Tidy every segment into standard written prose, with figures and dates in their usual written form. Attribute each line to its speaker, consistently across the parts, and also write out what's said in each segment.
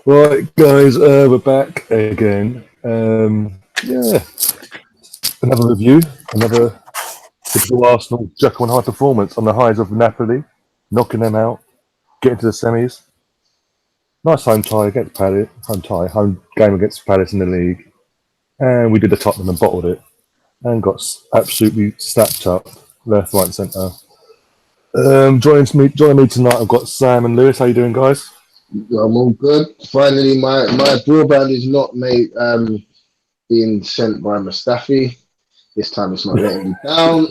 Speaker 1: Right, guys, we're back again. Yeah, another review, another typical Arsenal Jekyll and Hyde performance on the highs of Napoli, knocking them out, getting to the semis. Nice home tie against Palace, home game against Palace in the league, and we did the Tottenham and bottled it, and got absolutely stacked up left, right, and centre. Joining me tonight, I've got Sam and Lewis. How you doing, guys?
Speaker 2: I'm all good. Finally, my broadband is not being sent by Mustafi. This time it's not letting me down.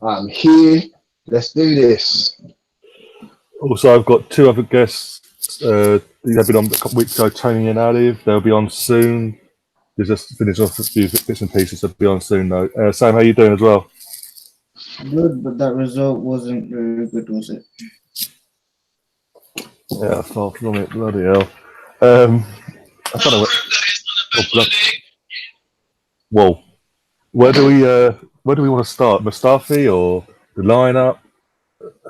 Speaker 2: I'm here. Let's do this.
Speaker 1: Also, I've got two other guests. They've been on a couple of weeks ago, Toni and Alev. They'll be on soon. They just finished off a few bits and pieces. They'll be on soon, though. Sam, how you doing as well?
Speaker 3: Good, but that result wasn't very good, was it?
Speaker 1: Yeah, far from it. Bloody hell. I don't know what. Whoa. Where do we want to start? Mustafi or the lineup?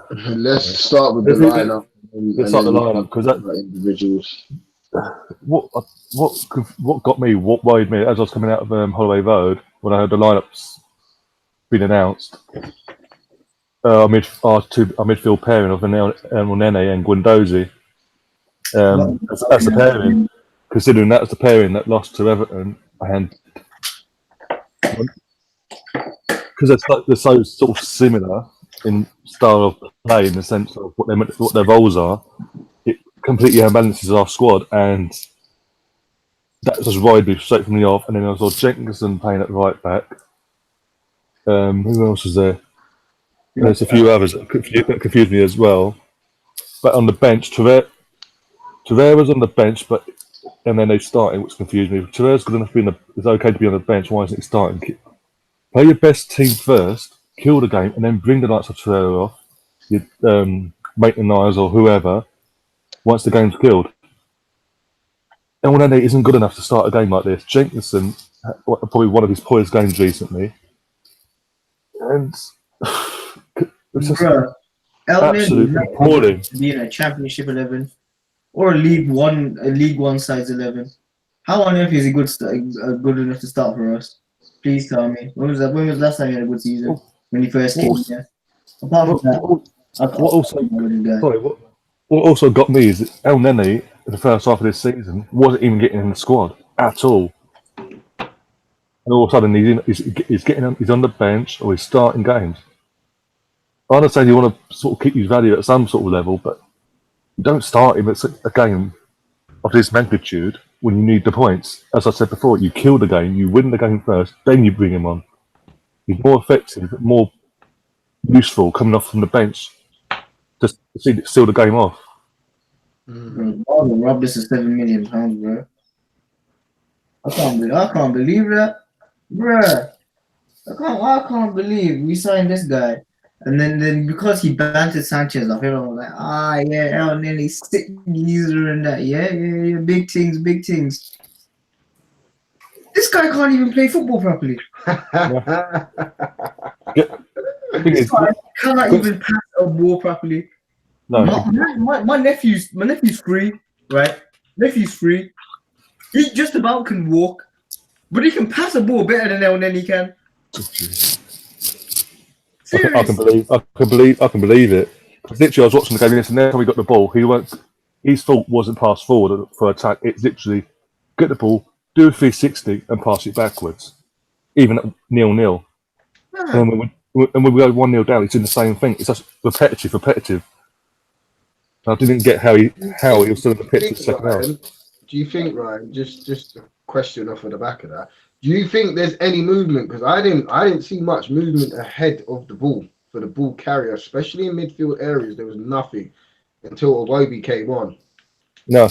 Speaker 2: Let's start with the lineup.
Speaker 1: Let's start the lineup because that
Speaker 2: individuals.
Speaker 1: What got me, what worried me as I was coming out of Holloway Road when I heard the lineups been announced. Our midfield pairing of Nene and Guendouzi. That's the pairing. Considering that was the pairing that lost to Everton, and because they're so sort of similar in style of play in the sense of what their roles are, it completely unbalances our squad, and that just worried me straight from the off. And then I saw Jenkinson playing at right back. Who else was there? There's a few others that confused me as well. But on the bench, Tavera was on the bench, and then they started, which confused me. Tavera's good enough to be it's okay to be on the bench. Why isn't he starting? Play your best team first, kill the game, and then bring the likes of Tavera off. You Maitland-Niles or whoever once the game's killed. And when Nene isn't good enough to start a game like this, Jenkinson probably one of his poorest games recently, and. It's just absolutely appalling.
Speaker 3: Being a Championship 11 or a League One size 11. How on earth is he good enough to start for us? Please tell me. When was the last time he had a good season? When he first came here? Apart from that,
Speaker 1: what also got me is that El Nene in the first half of this season wasn't even getting in the squad at all. And all of a sudden he's on the bench or he's starting games. I understand you want to sort of keep his value at some sort of level, but you don't start him at a game of this magnitude when you need the points. As I said before, you kill the game, you win the game first, then you bring him on. He's more effective, more useful coming off from the bench to seal the game off.
Speaker 3: Rob, this is £7 million, bro. I can't believe that, bruh. I can't believe we signed this guy. And then because he bantered Sanchez off, everyone was like, El Nene, stick user and that. Yeah, big things. This guy can't even play football properly. This guy cannot even pass a ball properly.
Speaker 1: No.
Speaker 3: My nephew's free, right? Nephew's free. He just about can walk, but he can pass a ball better than El Nene can.
Speaker 1: I can believe it. Literally, I was watching the game and every time he got the ball, his fault wasn't pass forward for attack. It's literally get the ball, do a 360, and pass it backwards, even at 0-0. And when we go 1-0 down, it's in the same thing. It's just repetitive. I didn't get how he was still in the pitch in the second half.
Speaker 2: Do you think, Ryan? Just a question off of the back of that. Do you think there's any movement? Because I didn't see much movement ahead of the ball for the ball carrier, especially in midfield areas. There was nothing until Iwobi came on.
Speaker 1: No,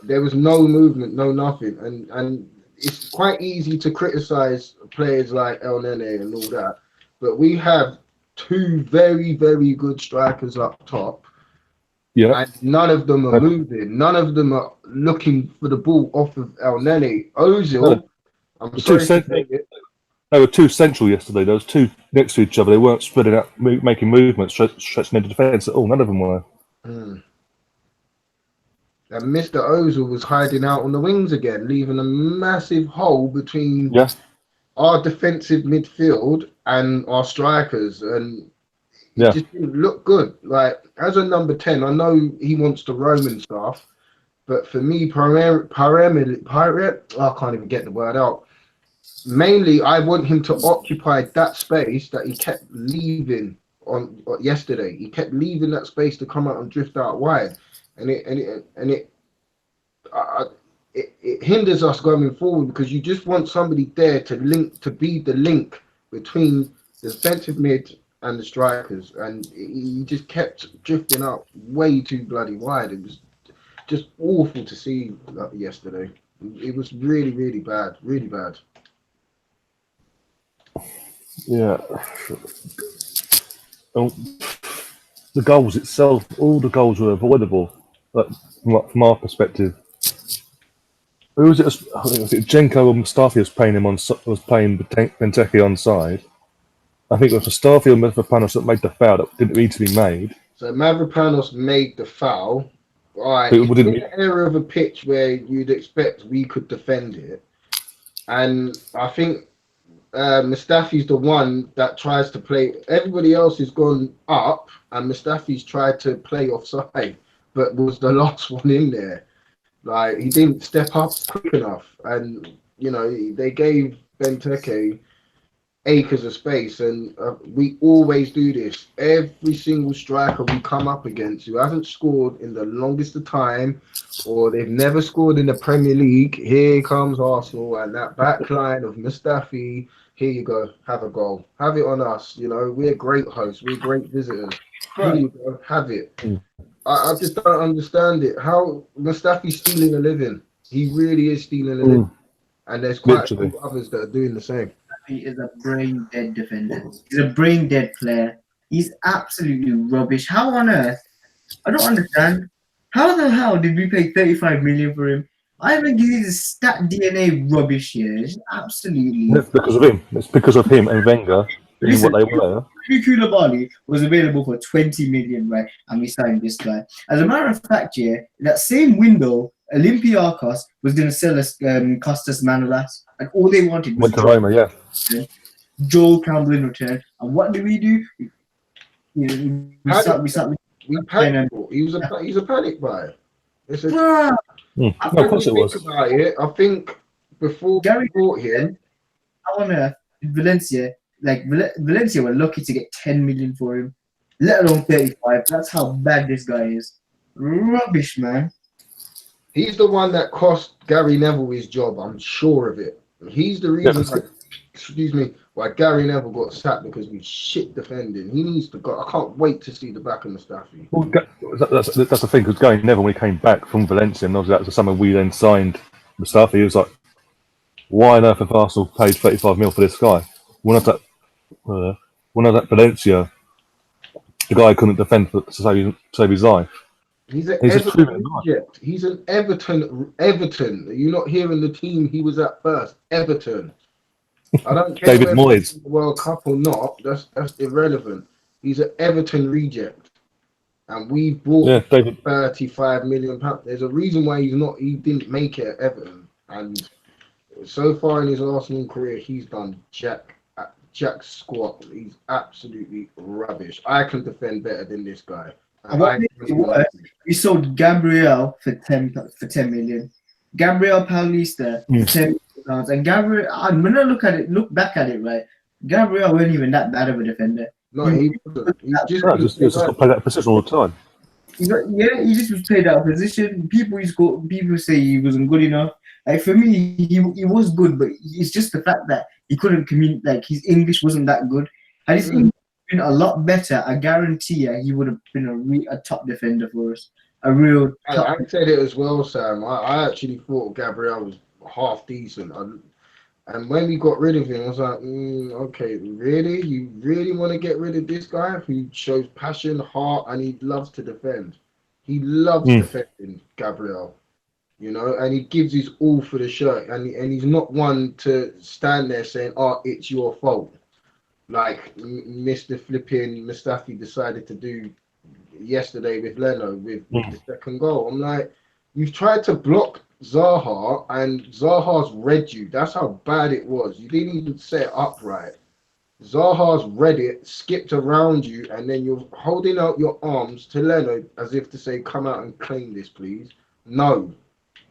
Speaker 2: there was no movement, no nothing, and it's quite easy to criticize players like El Nene and all that, but we have two very, very good strikers up top.
Speaker 1: Yeah,
Speaker 2: and none of them are moving. None of them are looking for the ball off of El Nene. Ozil.
Speaker 1: They were too central yesterday. There was two next to each other. They weren't spreading out, making movements, stretching into defence at all. None of them were.
Speaker 2: And Mr. Ozil was hiding out on the wings again, leaving a massive hole between
Speaker 1: Yeah,
Speaker 2: our defensive midfield and our strikers, and it
Speaker 1: yeah,
Speaker 2: just didn't look good. Like as a number 10, I know he wants to roam and stuff, but for me, I can't even get the word out. Mainly, I want him to occupy that space that he kept leaving on yesterday. He kept leaving that space to come out and drift out wide, and I, it hinders us going forward because you just want somebody there to link, to be the link between the defensive mid and the strikers, and he just kept drifting out way too bloody wide. It was just awful to see yesterday. It was really, really bad, really bad.
Speaker 1: yeah. The goals itself, all the goals were avoidable. Like, from our perspective, who was it? I think was it Jenko or Mustafi was playing Benteke on side. I think it was Mustafi or Mavropanos that made the foul that didn't need to be made.
Speaker 2: So Mavropanos made the foul. All right,
Speaker 1: But
Speaker 2: it's
Speaker 1: it
Speaker 2: in
Speaker 1: didn't.
Speaker 2: an area of a pitch where you'd expect we could defend it, and I think Mustafi's the one that tries to play. Everybody else has gone up, and Mustafi's tried to play offside, but was the last one in there. Like he didn't step up quick enough, and they gave Benteke acres of space, and we always do this. Every single striker we come up against who hasn't scored in the longest of time, or they've never scored in the Premier League, here comes Arsenal and that back line of Mustafi. Here you go, have a goal, have it on us. We're great hosts, we're great visitors. Here
Speaker 3: Right.
Speaker 2: you go, have it.
Speaker 1: Mm.
Speaker 2: I just don't understand it. How Mustafi's stealing a living. He really is stealing a living,
Speaker 1: Mm,
Speaker 2: and there's quite a
Speaker 1: literally.
Speaker 2: few others that are doing the same.
Speaker 3: He is a brain dead defender. He's a brain dead player. He's absolutely rubbish. How on earth? I don't understand. How the hell did we pay 35 million for him? I think he's a stat DNA rubbish here. It's absolutely.
Speaker 1: It's because of him. It's because of him and Wenger being what
Speaker 3: Listen,
Speaker 1: they were.
Speaker 3: Koulibaly was available for 20 million, right? And we signed this guy. As a matter of fact, yeah, that same window, Olympiacos was going to sell us Costas Manolas, and all they wanted was
Speaker 1: Went to Roma, yeah.
Speaker 3: Joel Campbell in return. And what do? We start.
Speaker 2: We panicked. He's a panic buyer. It's a,
Speaker 3: Bruh,
Speaker 1: No,
Speaker 2: I
Speaker 1: of course it
Speaker 2: think
Speaker 1: was.
Speaker 2: about it. I think before
Speaker 3: Gary
Speaker 2: we bought him,
Speaker 3: how on earth did Valencia, like Valencia were lucky to get 10 million for him, let alone 35. That's how bad this guy is. Rubbish, man.
Speaker 2: he's the one that cost Gary Neville his job. I'm sure of it. He's the reason. Why Gary Neville got sacked because we shit defending. He needs to go. I can't wait to see the back of Mustafi.
Speaker 1: Well, that's the thing, because going Neville, when he came back from Valencia, and obviously that was the summer we then signed Mustafi, he was like, why on earth have Arsenal paid 35 mil for this guy? When I was at Valencia, the guy couldn't defend to save his life.
Speaker 2: He's an
Speaker 1: He's just
Speaker 2: Everton reject. He's an Everton. You're not hearing the team he was at first. Everton. I don't care
Speaker 1: David
Speaker 2: whether
Speaker 1: Moyes.
Speaker 2: he's in the World Cup or not. That's irrelevant. He's an Everton reject, and we bought
Speaker 1: David.
Speaker 2: £35 million. There's a reason why he didn't make it at Everton, and so far in his Arsenal career, he's done jack squat. He's absolutely rubbish. I can defend better than this guy.
Speaker 3: We sold Gabriel for 10 million. Gabriel Paulista for 10 million pounds. And Gabriel, when I look back at it, right, Gabriel wasn't even that bad of a defender.
Speaker 2: No, he wasn't. He just
Speaker 1: got to play that position all the time.
Speaker 3: He just was played out of position. People say he wasn't good enough. Like for me, he was good, but it's just the fact that he couldn't communicate. Like his English wasn't that good. Had his English been a lot better, I guarantee he would have been a top defender for us. A real.
Speaker 2: I said it as well, Sam. I actually thought Gabriel was half decent. And when we got rid of him, I was like, okay, really? You really want to get rid of this guy who shows passion, heart, and he loves to defend? He loves defending, Gabriel. And he gives his all for the shirt. And he's not one to stand there saying, oh, it's your fault. Like Mr. Flipping Mustafi decided to do yesterday with Leno with the second goal. I'm like, You've tried to block Zaha, and Zaha's read you. That's how bad it was. You didn't even set it up right. Zaha's read it, skipped around you, and then you're holding out your arms to Leno as if to say, "Come out and claim this, please." No,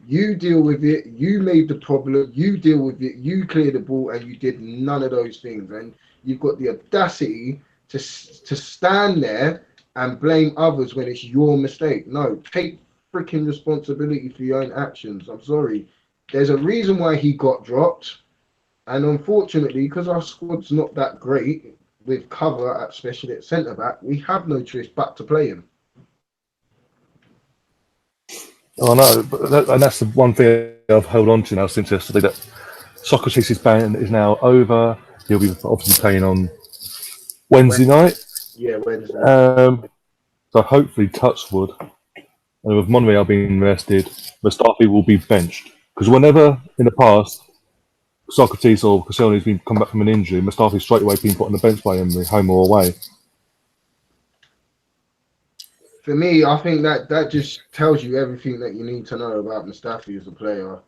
Speaker 2: you deal with it. You made the problem. You deal with it. You clear the ball, and you did none of those things. And you've got the audacity to stand there and blame others when it's your mistake. No, take freaking responsibility for your own actions. I'm sorry. There's a reason why he got dropped. And unfortunately, because our squad's not that great with cover, especially at centre back, we have no choice but to play him.
Speaker 1: Oh no, and that's the one thing I've held on to now since yesterday, that Socrates' ban is now over. He'll be obviously playing on Wednesday night.
Speaker 2: Yeah, Wednesday.
Speaker 1: So hopefully, touchwood, and with Monreal being rested, Mustafi will be benched. Because whenever in the past Socrates or Koscielny's been come back from an injury, Mustafi straight away been put on the bench by Emery, home or away.
Speaker 2: For me, I think that just tells you everything that you need to know about Mustafi as a player.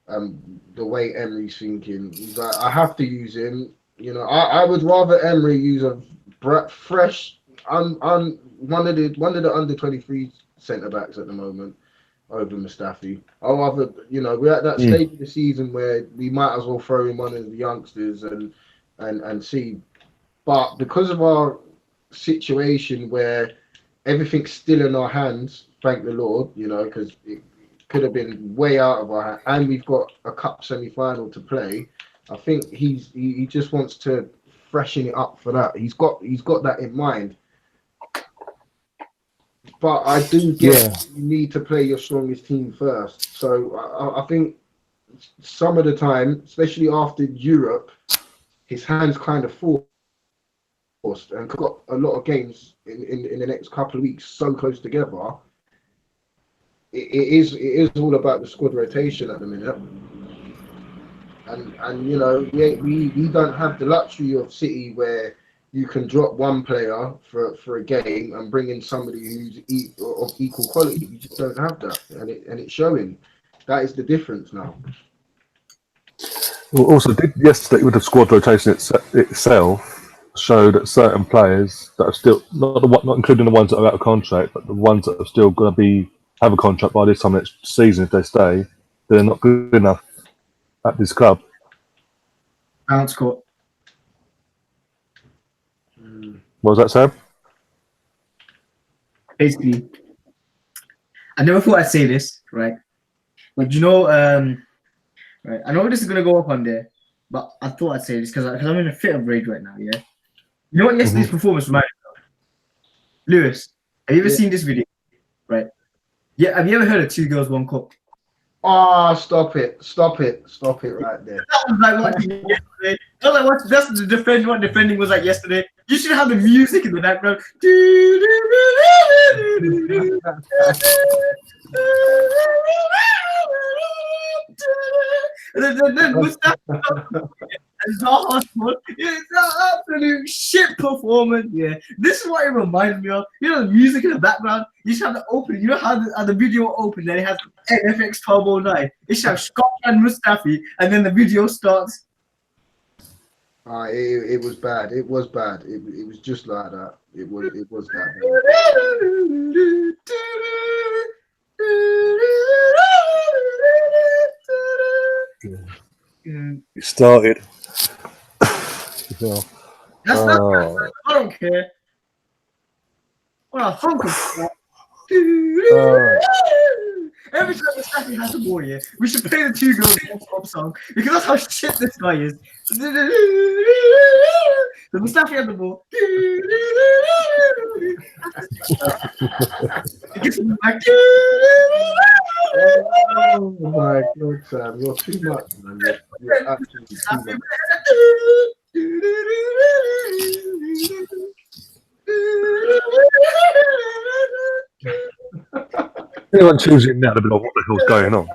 Speaker 2: The way Emery's thinking, he's like, I have to use him. You know, I would rather Emery use a fresh, one of the under 23 centre backs at the moment over Mustafi. I'd rather, you know, we're at that stage of the season where we might as well throw in one of the youngsters and see. But because of our situation where everything's still in our hands, thank the Lord, you know, because it could have been way out of our hand, and we've got a cup semi-final to play. I think he just wants to freshen it up for that. He's got that in mind. But I do get you need to play your strongest team first. So I think some of the time, especially after Europe, his hands kind of forced and got a lot of games in the next couple of weeks so close together. It is all about the squad rotation at the minute. And you know, we don't have the luxury of City where you can drop one player for a game and bring in somebody who's of equal quality. You just don't have that, and it's showing. That is the difference now.
Speaker 1: Well, also, yesterday with the squad rotation itself showed that certain players that are still not including the ones that are out of contract, but the ones that are still going to have a contract by this time next season if they stay, they're not good enough at this club.
Speaker 3: Bounce court.
Speaker 1: What was that, Sam?
Speaker 3: Basically, I never thought I'd say this, right? But you know, right? I know this is gonna go up on there, but I thought I'd say this because I'm in a fit of rage right now. Yeah. You know what yesterday's performance reminded me of? Lewis, have you ever seen this video? Right. Yeah. Have you ever heard of Two Girls, One Cup?
Speaker 2: Oh, stop it right there.
Speaker 3: That was like watching yesterday. That was like what that's the defend what defending was like yesterday. You should have the music in the background. And then Mustafa and Zaha scored. It's an absolute shit performance. Yeah, this is what it reminds me of. You know, the music in the background. You should have the open. You know how the video open, then it has NFX 1209. It should have Scott and Mustafi, and then the video starts.
Speaker 2: It was bad. It was bad. It was just like that. It was that
Speaker 1: bad. It started.
Speaker 3: That's not. I don't care. What a hunk of crap. Every time Mustafi has a ball, yeah, we should play the Two Girls One Cup song because that's how shit this guy is. So Mustafi has the ball.
Speaker 2: Oh my God, Sam, you're too much, man. You're absolutely too much.
Speaker 1: Anyone choosing now to be like, what the hell's going on?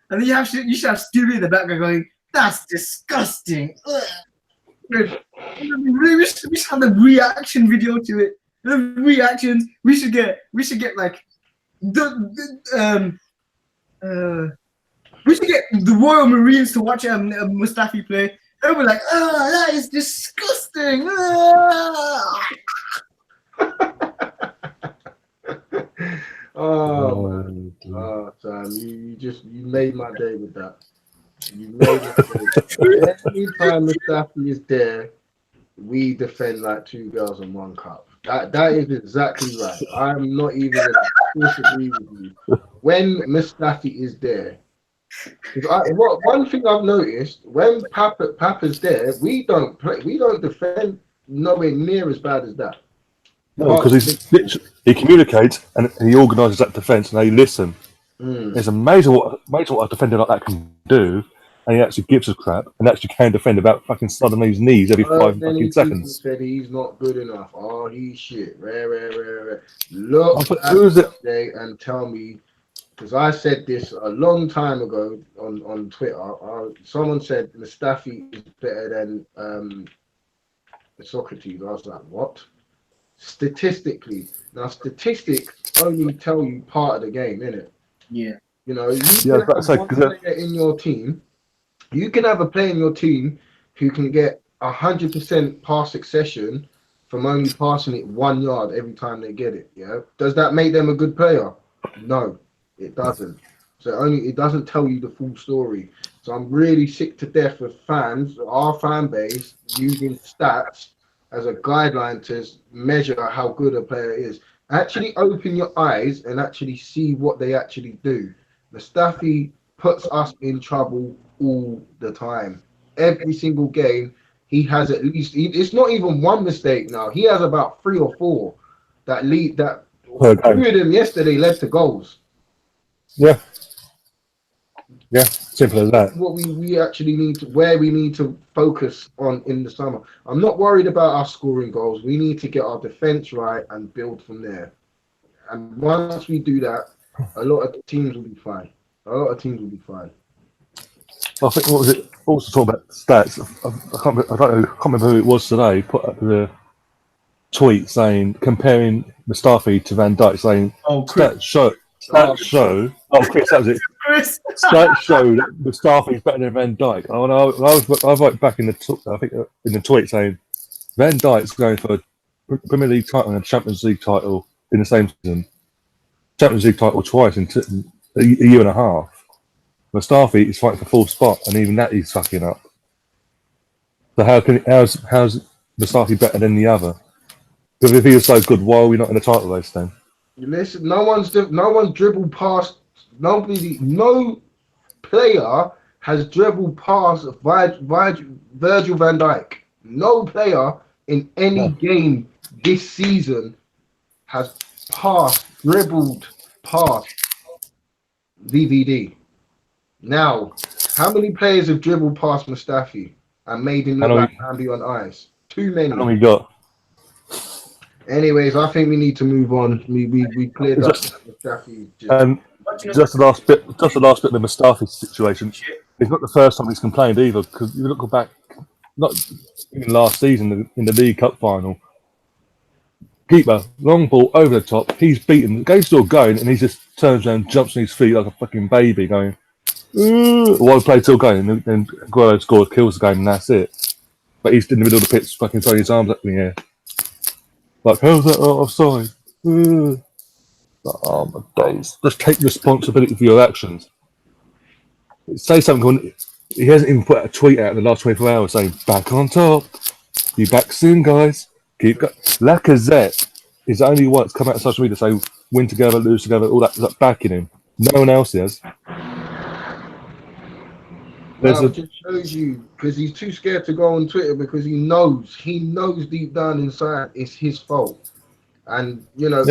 Speaker 3: And then you should have Stewie in the background going, that's disgusting. We should have the reaction video to it. the reactions. We should get like we should get the Royal Marines to watch Mustafi play. They'll be like, oh, that is disgusting.
Speaker 2: Sam, you made my day with that. You made my day. Every time Mustafi is there, we defend like two girls in one cup. That is exactly right. I'm not even going to disagree with you. When Mustafi is there, one thing I've noticed when Papa's there, we don't defend nowhere near as bad as that.
Speaker 1: No, because he communicates and he organises that defence and they listen. It's amazing what a defender like that can do, and he actually gives a crap and actually can defend without fucking sludding his knees every 5 fucking seconds.
Speaker 2: Said he's not good enough. Oh, he's shit. Rare. Look at today and tell me, because I said this a long time ago on Twitter. Someone said Mustafi is better than Socrates. I was like, what? Statistically, now statistics only tell you part of the game, innit?
Speaker 3: Yeah.
Speaker 2: You know, you can have one player in your team. You can have a player in your team who can get 100% pass succession from only passing it 1 yard every time they get it. Yeah. Does that make them a good player? No, it doesn't. So it doesn't tell you the full story. So I'm really sick to death of fans, our fan base, using stats as a guideline to measure how good a player is. Actually open your eyes and actually see what they actually do. Mustafi puts us in trouble all the time. Every single game, he has at least, it's not even one mistake now. He has about 3 or 4 that lead, that 2 of them yesterday led to goals.
Speaker 1: Yeah. Yeah, simple as that.
Speaker 2: What we actually need to, where we need to focus on in the summer. I'm not worried about us scoring goals. We need to get our defense right and build from there. And once we do that, a lot of teams will be fine. I
Speaker 1: think, what was it? Also talk about stats. I can't remember who it was today. Put up the tweet saying comparing Mustafi to Van Dijk, saying stats show. Oh, Chris, that was it. Stats show that Mustafi is better than Van Dijk. I wrote back in the tweet saying Van Dijk's going for a Premier League title and a Champions League title in the same season. Champions League title twice in a year and a half. Mustafi is fighting for full spot, and even that he's fucking up. So how's Mustafi better than the other? Because if he was so good, why are we not in the title race then?
Speaker 2: Listen, no one's dribbled past. No player has dribbled past Virgil van Dijk. No player in any game this season has dribbled past VVD. Now, how many players have dribbled past Mustafi and made him look like Bambi on ice? Too many.
Speaker 1: How many we got?
Speaker 2: Anyways, I think we need to move on. We cleared up Mustafi.
Speaker 1: Just the last bit of the Mustafi situation. It's not the first time he's complained either, because you look back, not even last season in the League Cup final. Keeper, long ball over the top. He's beaten. The game's still going, and he just turns around, jumps on his feet like a fucking baby, going. While the play's still going, and then Guerrero scores, kills the game, and that's it. But he's in the middle of the pitch, fucking throwing his arms up in the air. Like, how's that offside? Oh my days. Just take responsibility for your actions. Say something, he hasn't even put a tweet out in the last 24 hours saying, back on top. You back soon, guys. Keep going. Lacazette is the only one that's come out on social media to say, win together, lose together, all that, like backing him. No one else has.
Speaker 2: It just shows you, because he's too scared to go on Twitter, because he knows deep down inside it's his fault. And, you know,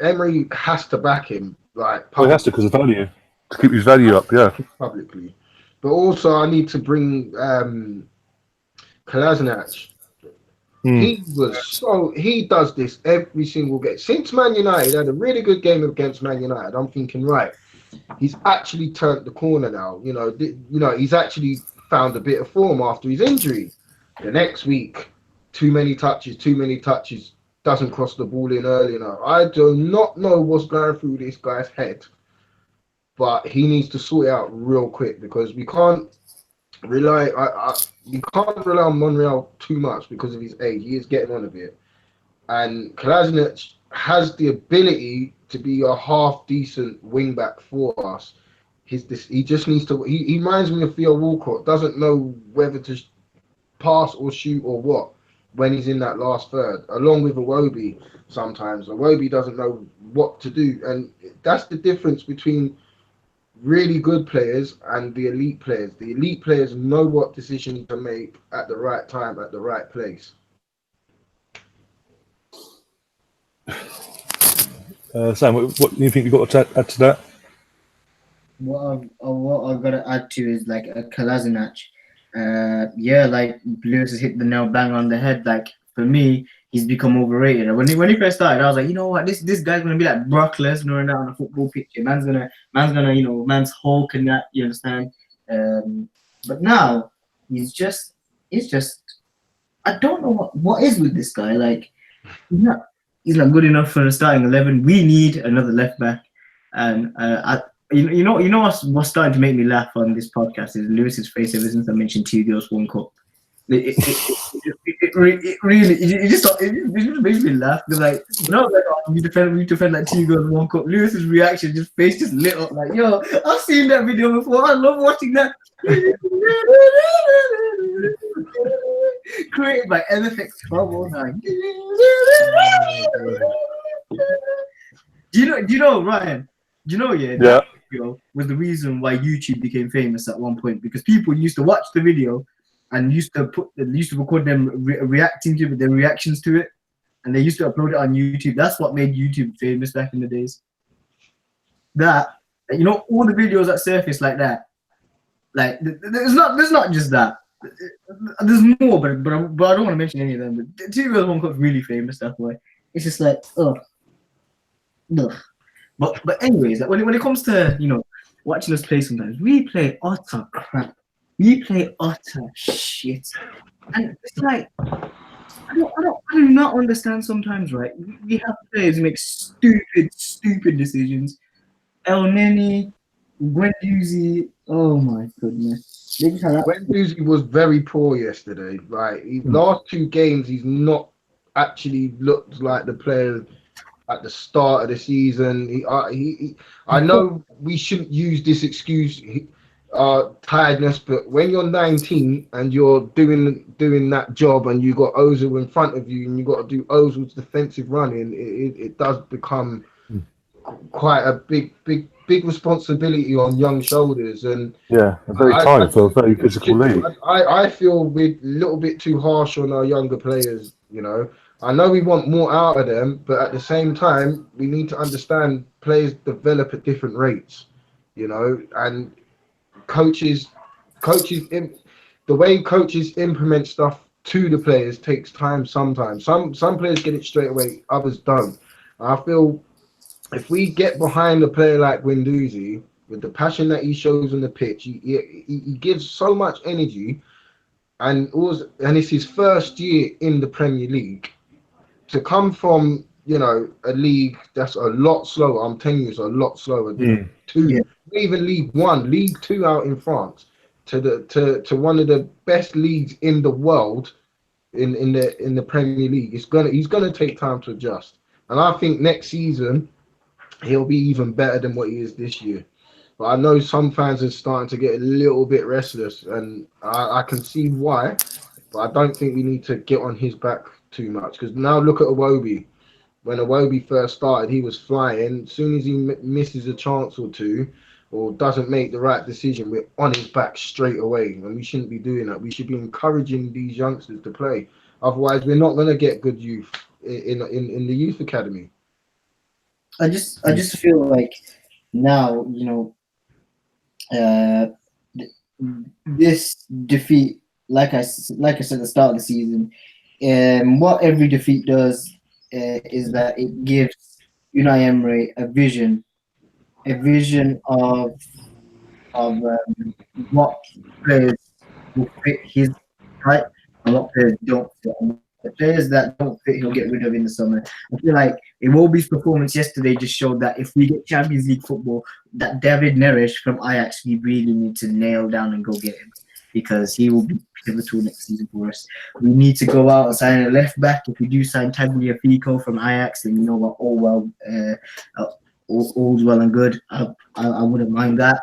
Speaker 2: Emery has to back him. Like,
Speaker 1: he has to, because of value. To keep his value up, yeah.
Speaker 2: Publicly. But also, I need to bring Kolasinac. He does this every single game. Since Man United had a really good game against Man United, I'm thinking, right, he's actually turned the corner now. You know, he's actually found a bit of form after his injury. The next week, too many touches. doesn't cross the ball in early enough. I do not know what's going through this guy's head, but he needs to sort it out real quick because we can't rely. We can't rely on Monreal too much because of his age. He is getting on a bit, and Kolasinac has the ability to be a half decent wing back for us. He just needs to. He reminds me of Theo Walcott. Doesn't know whether to pass or shoot or what when he's in that last third, along with Iwobi. Sometimes Iwobi doesn't know what to do, and that's the difference between really good players and the elite players. The elite players know what decisions to make at the right time, at the right place.
Speaker 1: Sam, what do you think you've got to add to that?
Speaker 3: What I've got to add to is like a Kolasinac. Yeah, like Lewis has hit the nail bang on the head. Like for me, he's become overrated. And when he first started, I was like, you know what, this guy's gonna be like Brock Lesnar and that on a football pitch. Man's gonna man's Hulk and that. You understand? But now he's just I don't know what is with this guy. Like he's not good enough for the starting 11. We need another left back, and you know what's starting to make me laugh on this podcast is Lewis's face ever since I mentioned 2 girls 1 cup. It just makes me laugh because like we defend like 2 girls 1 cup. Lewis's reaction, just face just lit up like, yo, I've seen that video before. I love watching that. Created by MFX 1209. Do you know, Ryan? Do you know,
Speaker 1: Yeah.
Speaker 3: that video was the reason why YouTube became famous at one point, because people used to watch the video and used to record them reacting to it, their reactions to it, and they used to upload it on YouTube. That's what made YouTube famous back in the days. That, you know, all the videos that surface like that, like there's not just that. There's more, but I don't want to mention any of them. But 2 girls 1 cup really famous that way. It's just like ugh. But anyways, like when it comes to, you know, watching us play, sometimes we play utter crap. We play utter shit, and it's like I do not understand sometimes. Right, we have players who make stupid decisions. El Neni, Guendouzi, oh my goodness.
Speaker 2: Guendouzi was very poor yesterday. Like last 2 games, he's not actually looked like the player at the start of the season. I know we shouldn't use this excuse, tiredness, but when you're 19 and you're doing that job and you got Ozil in front of you and you got to do Ozil's defensive running, it does become quite a big responsibility on young shoulders. And
Speaker 1: yeah, very tired for a very physical league.
Speaker 2: I feel we're a little bit too harsh on our younger players. You know, I know we want more out of them, but at the same time, we need to understand players develop at different rates. You know, and coaches, the way coaches implement stuff to the players takes time. Sometimes some players get it straight away, others don't. I feel if we get behind a player like Guendouzi with the passion that he shows on the pitch, he gives so much energy, and it's his first year in the Premier League. To come from, you know, a league that's a lot slower, I'm telling you, it's a lot slower. Even League 1, League 2 out in France, to one of the best leagues in the world, in the Premier League. He's gonna take time to adjust, and I think next season he'll be even better than what he is this year. But I know some fans are starting to get a little bit restless, and I can see why. But I don't think we need to get on his back too much, because now look at Iwobi. When Iwobi first started, he was flying. As soon as he misses a chance or two, or doesn't make the right decision, we're on his back straight away, and we shouldn't be doing that. We should be encouraging these youngsters to play. Otherwise, we're not going to get good youth in the youth academy.
Speaker 3: I just feel like now, you know, this defeat, like I said at the start of the season, what every defeat does is that it gives Unai Emery a vision of what players will fit his type and what players don't fit. And The players that don't fit, he'll get rid of in the summer. I feel like Iwobi's performance yesterday just showed that if we get Champions League football, that David Neres from Ajax, we really need to nail down and go get him because he will be pivotal next season for us. We need to go out and sign a left back. If we do sign Tagliafico from Ajax, then you know what, all's well and good. I wouldn't mind that.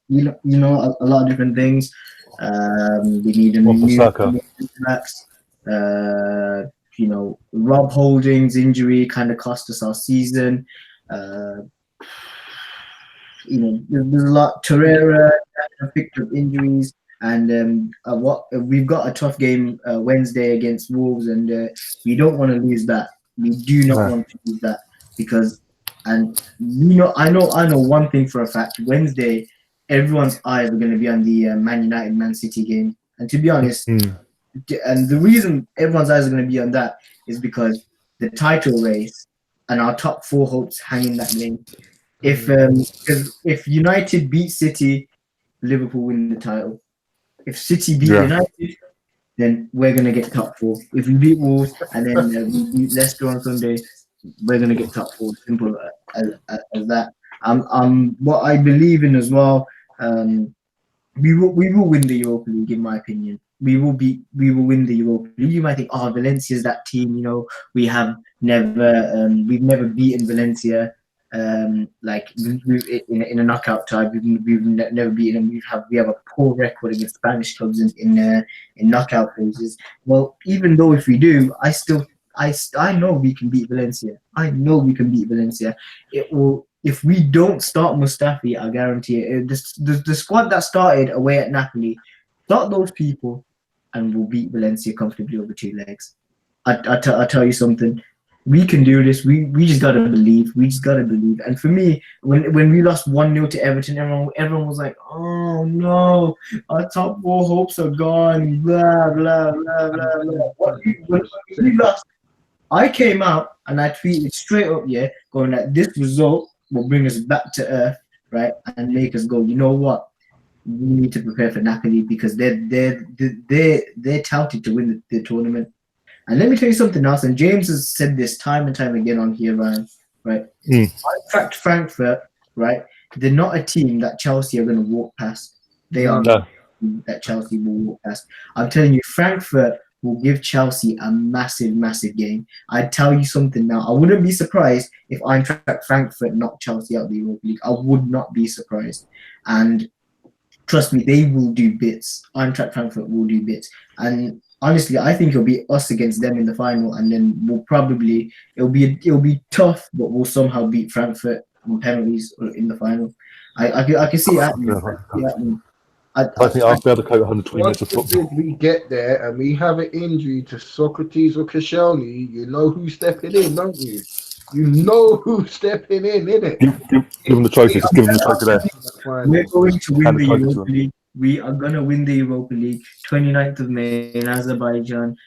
Speaker 3: You know, a lot of different things. We need a new backs. You know, Rob Holding's injury kind of cost us our season. You know, there's a lot. Torreira picked up injuries, and we've got a tough game Wednesday against Wolves, and we don't want to lose that. We do not want to lose that because, and you know, I know one thing for a fact. Wednesday, everyone's eyes are going to be on the Man United Man City game, and to be honest, and the reason everyone's eyes are going to be on that is because the title race and our top 4 hopes hang in that game. If United beat City, Liverpool win the title. If City beat United, then we're gonna get top 4. If we beat Wolves and then we beat Leicester on Sunday, we're gonna get top 4. Simple as that. What I believe in as well. We will win the Europa League, in my opinion. We will win the Europa League. You might think, oh, Valencia's that team. You know, we've never beaten Valencia. Like in a knockout tie, we've never beaten them. We have a poor record against Spanish clubs in knockout phases. Well, even though if we do, I know we can beat Valencia. I know we can beat Valencia. It will. If we don't start Mustafi, I guarantee it. The squad that started away at Napoli, start those people, and we'll beat Valencia comfortably over 2 legs. I tell you something. We can do this. We just gotta believe. We just gotta believe. And for me, when we lost 1-0 to Everton, everyone was like, "Oh no, our top 4 hopes are gone." Blah blah blah blah blah. When we lost, I came out and I tweeted straight up, going that this result will bring us back to earth, right, and make us go, you know what? We need to prepare for Napoli because they're touted to win the tournament. And let me tell you something else, and James has said this time and time again on here, Ryan, right? I tracked Frankfurt, right? They're not a team that Chelsea are going to walk past. They are not a team that Chelsea will walk past. I'm telling you, Frankfurt will give Chelsea a massive, massive game. I tell you something now. I wouldn't be surprised if Eintracht Frankfurt knocked Chelsea out of the Europa League. I would not be surprised. And trust me, they will do bits. Eintracht Frankfurt will do bits. And honestly, I think it'll be us against them in the final, and then it'll be tough, but we'll somehow beat Frankfurt on penalties in the final. I can see it happening.
Speaker 1: I think I'll be able to cope 120 minutes of football.
Speaker 2: If we get there and we have an injury to Socrates or Koscielny, you know who's stepping in, don't you? You know who's stepping in, innit?
Speaker 1: Give them the trophy. Just give them the trophy there.
Speaker 3: We're going to win the Europa League. We are going to win the Europa League 29th of May in Azerbaijan.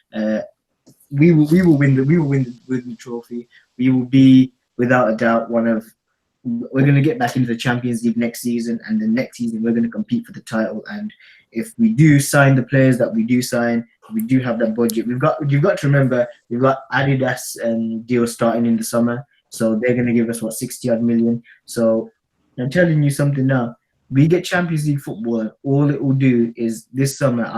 Speaker 3: We will win the trophy. We will be, without a doubt, we're going to get back into the Champions League next season, and the next season we're going to compete for the title. And if we do sign the players that we do sign, we do have that budget. You've got to remember, we've got Adidas and deal starting in the summer, so they're going to give us 60-odd million. So I'm telling you something now. We get Champions League football, and all it will do is this summer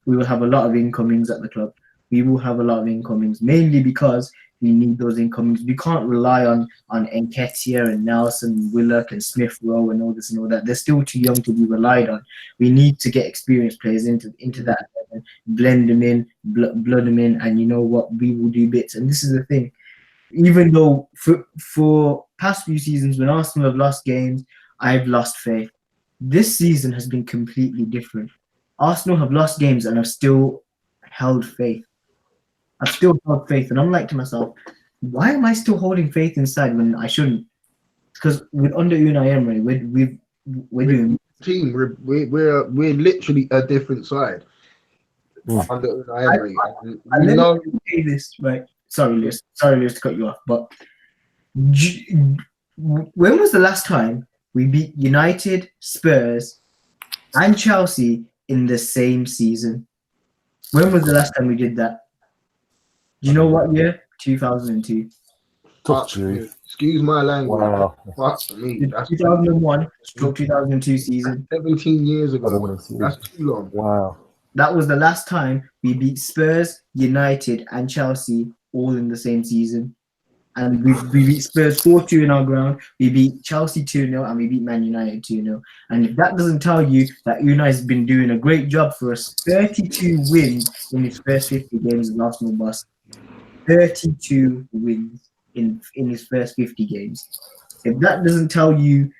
Speaker 3: we will have a lot of incomings at the club. We will have a lot of incomings, mainly because we need those incomings. We can't rely on Nketiah and Nelson, Willock and Smith Rowe and all this and all that. They're still too young to be relied on. We need to get experienced players into that, blend them in, blood them in, and you know what? We will do bits. And this is the thing. Even though for past few seasons when Arsenal have lost games, I've lost faith. This season has been completely different. Arsenal have lost games and have still held faith. And I'm like to myself, why am I still holding faith inside when I shouldn't? Because under Unai Emery, we're doing
Speaker 2: team. We're literally a different side under Unai Emery.
Speaker 3: Let me say this, right? Sorry, Liz, to cut you off, but when was the last time we beat United, Spurs, and Chelsea in the same season? When was the last time we did that? Do you know what year? 2002.
Speaker 2: Fuck
Speaker 1: Gee.
Speaker 2: me. Excuse my language.
Speaker 1: Wow.
Speaker 2: Fuck me.
Speaker 3: The
Speaker 2: That's
Speaker 3: 2001 stroke 2002 season.
Speaker 2: 17 years
Speaker 1: I don't
Speaker 2: ago.
Speaker 1: want to see.
Speaker 2: That's too long.
Speaker 1: Wow.
Speaker 3: That was the last time we beat Spurs, United, and Chelsea all in the same season. And we beat Spurs 4-2 in our ground. We beat Chelsea 2-0 and we beat Man United 2-0. And if that doesn't tell you that Unai's been doing a great job for us, 32 wins in his first 50 games as Arsenal boss. 32 wins in his first 50 games. If that doesn't tell you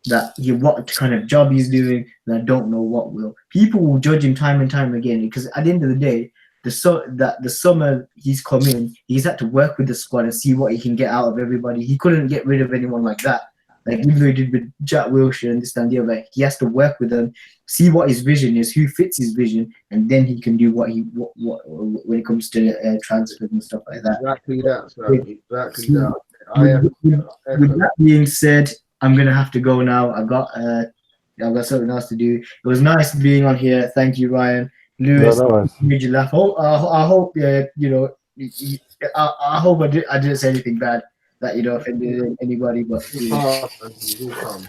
Speaker 3: that what kind of job he's doing, then I don't know what will. People will judge him time and time again because at the end of the day, the summer he's come in, he's had to work with the squad and see what he can get out of everybody. He couldn't get rid of anyone like that. Like even though he did with Jack Wilshere and this and the other, he has to work with them, see what his vision is, who fits his vision, and then he can do what when it comes to transfers and stuff like that.
Speaker 2: Exactly that, sir. Exactly that.
Speaker 3: With that being said, I'm gonna have to go now. I've got something else to do. It was nice being on here. Thank you, Ryan. Lewis, made you laugh. I hope you know. I hope I didn't say anything bad that offended anybody. But
Speaker 2: We'll come.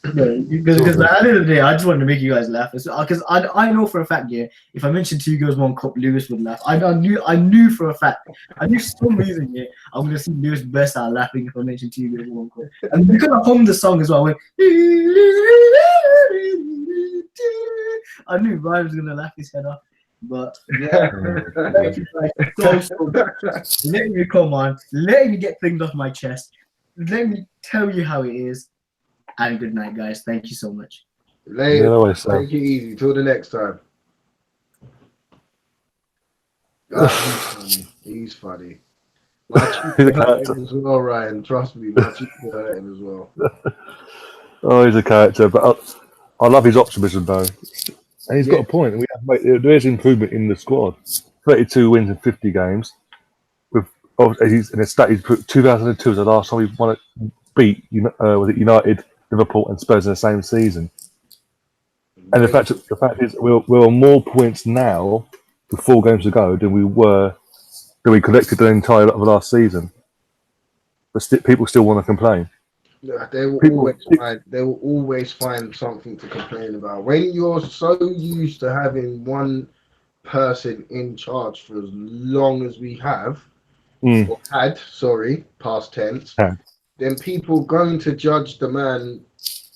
Speaker 3: because at the end of the day, I just wanted to make you guys laugh. Because I know for a fact, if I mentioned Two Girls One Cup, Lewis would laugh. I knew for a fact. I knew for some reason, I'm gonna see Lewis burst out laughing if I mentioned Two Girls One Cup. And because I hummed the song as well, I went. I knew Ryan was gonna laugh his head off. But yeah, thank you guys so much. Let me come on. Let me get things off my chest. Let me tell you how it is. And good night, guys. Thank you so much.
Speaker 2: Later. Take it easy. Till the next time. He's funny. My cheek hurt him as well, Ryan. Trust me, my cheek hurt him as well.
Speaker 1: Oh, he's a character, but I love his optimism though. And he's got a point. There is improvement in the squad. 32 wins in 50 games. With in a stat, he's put 2002 was the last time we beat was it United, Liverpool, and Spurs in the same season. And the fact is, we're on more points now with 4 games to go than we collected the entire of last season. But people still want to complain.
Speaker 2: Yeah, they will always find something to complain about. When you're so used to having one person in charge for as long as we have, or had, past tense, then people going to judge the man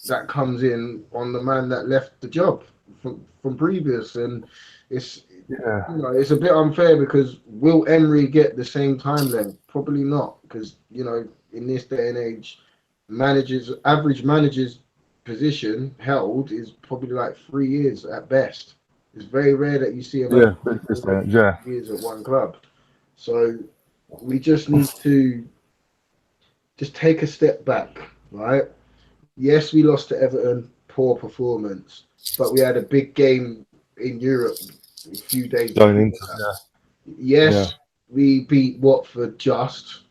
Speaker 2: that comes in on the man that left the job from previous, and it's it's a bit unfair because will Emery get the same time length? Probably not, because in this day and age, average manager's position held is probably like 3 years at best. It's very rare that you see about 3 years at one club. So we just need to just take a step back, right? Yes, we lost to Everton, poor performance, but we had a big game in Europe a few days
Speaker 1: going into
Speaker 2: Yes, we beat Watford just.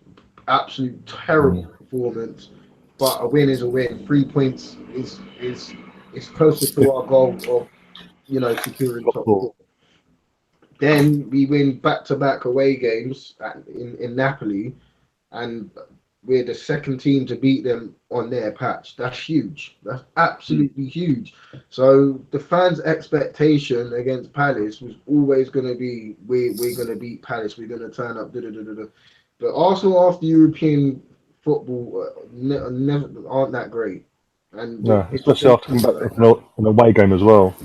Speaker 2: Absolute terrible performance. But a win is a win. 3 points is closer to our goal of securing top 4. Then we win back-to-back away games in Napoli, and we're the second team to beat them on their patch. That's huge. That's absolutely huge. So the fans' expectation against Palace was always going to be we're going to beat Palace. We're going to turn up. But Arsenal after European football never aren't that great, and
Speaker 1: especially after coming back an away game as well.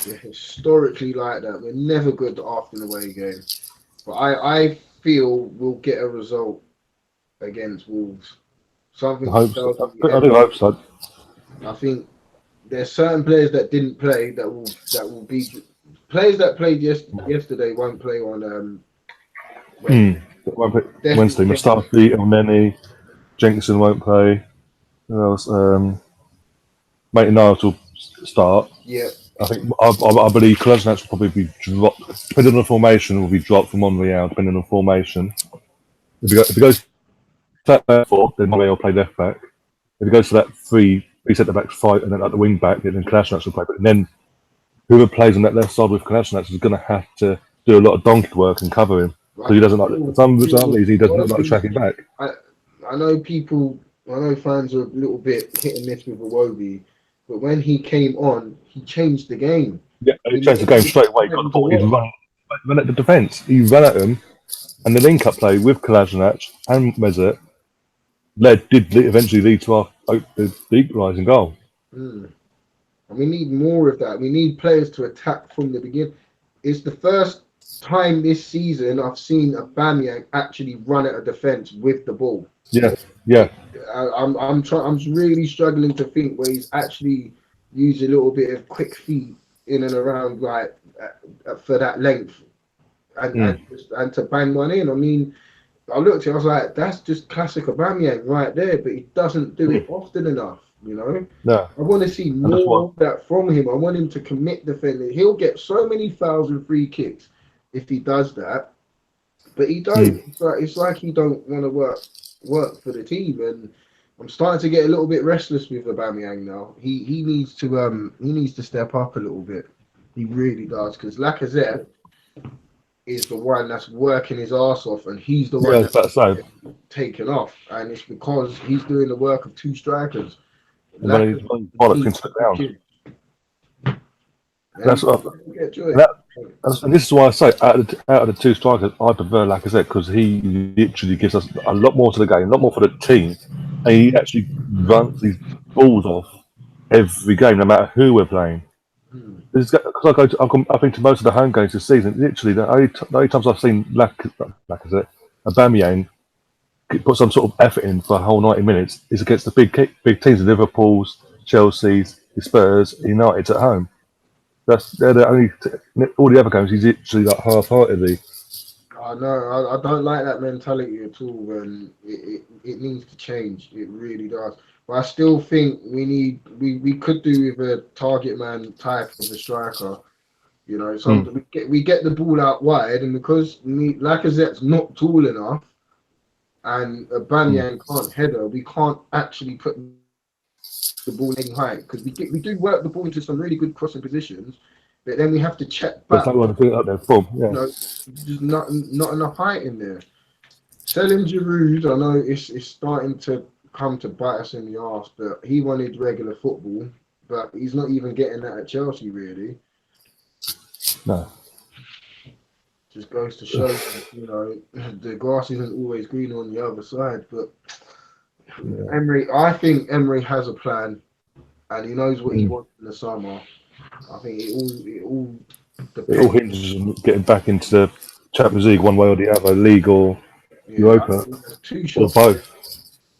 Speaker 2: Yeah, historically like that, we're never good after an away game. But I feel we'll get a result against Wolves. I do
Speaker 1: hope so.
Speaker 2: I think there's certain players that didn't play that will be players that played yesterday won't play on
Speaker 1: Wednesday. Mustafi, Elneny, Jenkinson won't play. Who else? Maitland-Niles will start.
Speaker 2: Yeah.
Speaker 1: I believe Kolasinac will probably be dropped. Depending on the formation, will be dropped from Monreal, depending on formation. If it goes to that 4, then Monreal will play left back. If it goes to that 3 centre backs, 5, and then at the wing back, then Kolasinac will play. But then whoever plays on that left side with Kolasinac is going to have to do a lot of donkey work and cover him because he doesn't like some examples. He doesn't like tracking back.
Speaker 2: I know people. I know fans are a little bit hit and miss with Iwobi, but when he came on, he changed the game.
Speaker 1: Yeah, he changed the game straight away. Got the ball. He ran at the defence. He ran at him, and the link-up play with Kolasinac and Mesut did eventually lead to the equalising goal.
Speaker 2: And we need more of that. We need players to attack from the beginning. It's the first time this season I've seen Aubameyang actually run at a defence with the ball.
Speaker 1: Yeah.
Speaker 2: I'm really struggling to think where he's actually used a little bit of quick feet in and around like for that length and to bang one in. I mean, I looked at it, I was like, that's just classic Aubameyang right there, but he doesn't do it often enough, you know?
Speaker 1: No.
Speaker 2: I want to see more of that from him. I want him to commit defending. He'll get so many fouls and free kicks if he does that, but he don't. It's like he don't want to work for the team, and I'm starting to get a little bit restless with Aubameyang now. He needs to step up a little bit. He really does, because Lacazette is the one that's working his arse off, and he's the one that's taken off, and it's because he's doing the work of two strikers.
Speaker 1: And can slip down. And this is why I say out of the two strikers, I prefer Lacazette because he literally gives us a lot more to the game, a lot more for the team, and he actually runs these balls off every game, no matter who we're playing. Because I've been to most of the home games this season. Literally, the only times I've seen Lacazette, Aubameyang put some sort of effort in for a whole 90 minutes is against the big teams, the Liverpool's, Chelsea's, the Spurs, United's at home. They're the only. All the other games, he's literally like half-heartedly.
Speaker 2: I know. I don't like that mentality at all, and it needs to change. It really does. But I still think we could do with a target man type of a striker. You know, we get the ball out wide, and because Lacazette's not tall enough, and Aubameyang can't header, we can't actually put the ball in height because we do work the ball into some really good crossing positions, but then we have to check back.
Speaker 1: There's no one to put it up there. Boom. Yeah.
Speaker 2: You know, just not enough height in there. Selling Giroud, I know it's starting to come to bite us in the arse, but he wanted regular football, but he's not even getting that at Chelsea, really.
Speaker 1: No.
Speaker 2: Just goes to show, you know, the grass isn't always green on the other side. But I think Emery has a plan, and he knows what he wants in the summer. I think it all
Speaker 1: hinges on getting back into the Champions League one way or the other, League or Europa, or both.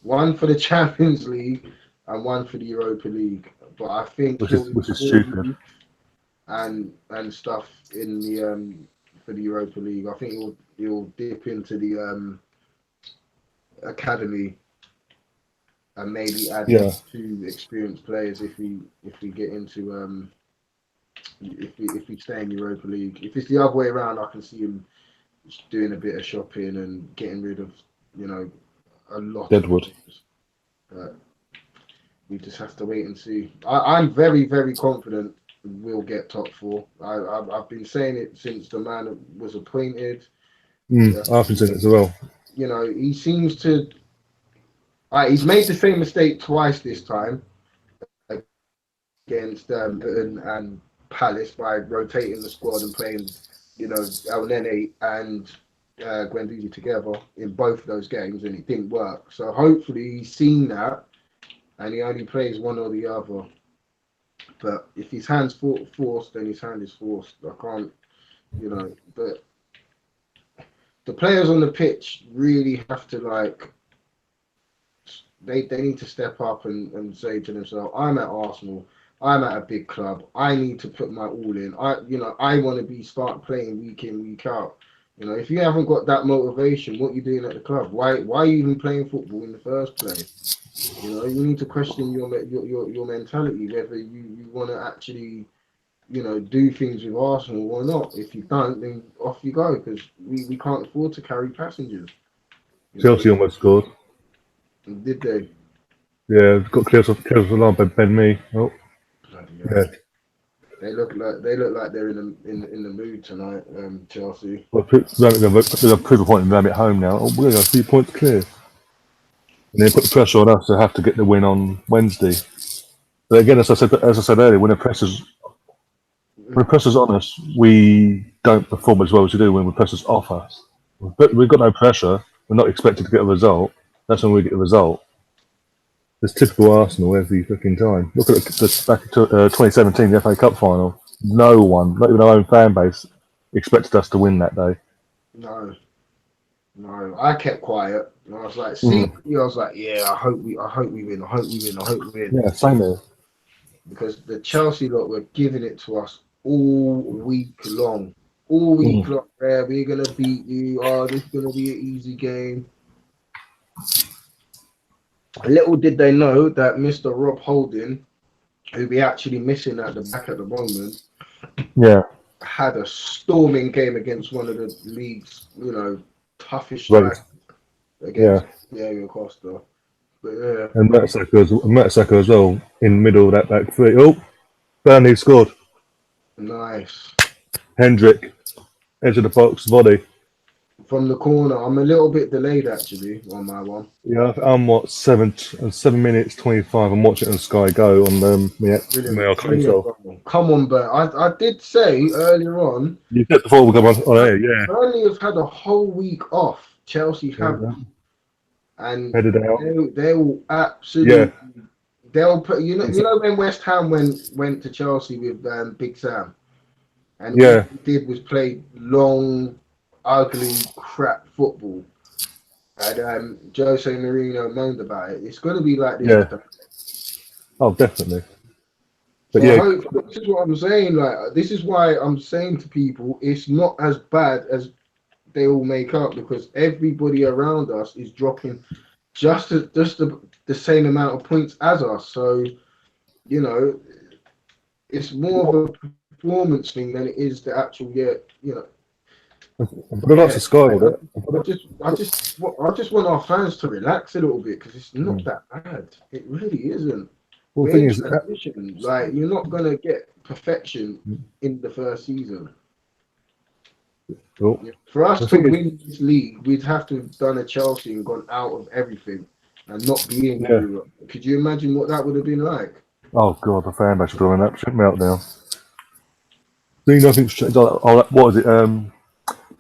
Speaker 2: One for the Champions League and one for the Europa League. But I think
Speaker 1: which is stupid.
Speaker 2: And stuff in the for the Europa League. I think he'll dip into the academy and maybe add 2 experienced players if we get into if we stay in Europa League. If it's the other way around, I can see him doing a bit of shopping and getting rid of, you know, a lot.
Speaker 1: Deadwood.
Speaker 2: But we just have to wait and see. I'm very, very confident we'll get top 4. I've been saying it since the man was appointed.
Speaker 1: I've been saying it as well.
Speaker 2: You know, he seems to. He's made the same mistake twice this time against Burton and Palace by rotating the squad and playing, you know, El Nene and Guendouzi together in both of those games, and it didn't work. So hopefully he's seen that, and he only plays one or the other. But if his hand's forced, then his hand is forced. I can't, you know. But the players on the pitch really have to, like, they need to step up and say to themselves, I'm at Arsenal. I'm at a big club. I need to put my all in. I want to start playing week in, week out. You know, if you haven't got that motivation, what are you doing at the club? Why are you even playing football in the first place? You know, you need to question your mentality, whether you want to actually, you know, do things with Arsenal or not. If you don't, then off you go, because we can't afford to carry passengers.
Speaker 1: Chelsea almost scored.
Speaker 2: Did they?
Speaker 1: Yeah, got cleared off the line by Ben Mee. Oh.
Speaker 2: Yeah. They look like they're in the mood tonight. Chelsea.
Speaker 1: Well, they're going to prove a point and them at home now. Oh, we're going to 3 points clear. And then put the pressure on us to have to get the win on Wednesday. But again, as I said earlier, when the pressure's on us, we don't perform as well as we do when the pressure's off us. But we've got no pressure. We're not expected to get a result. That's when we get a result. It's typical Arsenal every fucking time. Look at the back to 2017, the FA Cup final. No one, not even our own fan base, expected us to win that day.
Speaker 2: No. I kept quiet. And I was like, I was like, yeah, I hope we win. I hope we win.
Speaker 1: Yeah, same there.
Speaker 2: Because the Chelsea lot were giving it to us all week long. All week long. Yeah, we're gonna beat you. Oh, this is gonna be an easy game. Little did they know that Mr. Rob Holding, who we actually missing at the back at the moment, had a storming game against one of the league's, toughest strikers against Diego Costa. But yeah.
Speaker 1: And Mertesacker as well, in the middle of that back three. Oh, Burnley scored.
Speaker 2: Nice.
Speaker 1: Hendrick, edge of the box, volley.
Speaker 2: From the corner. I'm a little bit delayed actually on my one.
Speaker 1: Yeah, I'm 7 minutes 25. I'm watching it on Sky Go on mail console.
Speaker 2: Come on, Bert. I did say earlier on.
Speaker 1: You said before we go on air, yeah.
Speaker 2: Burnley have had a whole week off. Chelsea haven't. And
Speaker 1: headed out.
Speaker 2: They will absolutely. They'll put. You know when West Ham went to Chelsea with Big Sam, and what he did was play long, ugly, crap football. And Jose Mourinho moaned about it. It's going to be like this.
Speaker 1: Yeah. Oh, definitely. But
Speaker 2: this is what I'm saying. Like, this is why I'm saying to people, it's not as bad as they all make up, because everybody around us is dropping just the same amount of points as us. So, it's more of a performance thing than it is the actual
Speaker 1: But that's a Sky with it.
Speaker 2: I just want our fans to relax a little bit, because it's not that bad. It really isn't.
Speaker 1: Well, the thing is,
Speaker 2: like, you're not gonna get perfection in the first season.
Speaker 1: Well,
Speaker 2: for us to win this league, we'd have to have done a Chelsea and gone out of everything and not be in Europe. Could you imagine what that would have been like?
Speaker 1: Oh god, the fan base would have an absolute meltdown. Nothing's changed. What was it?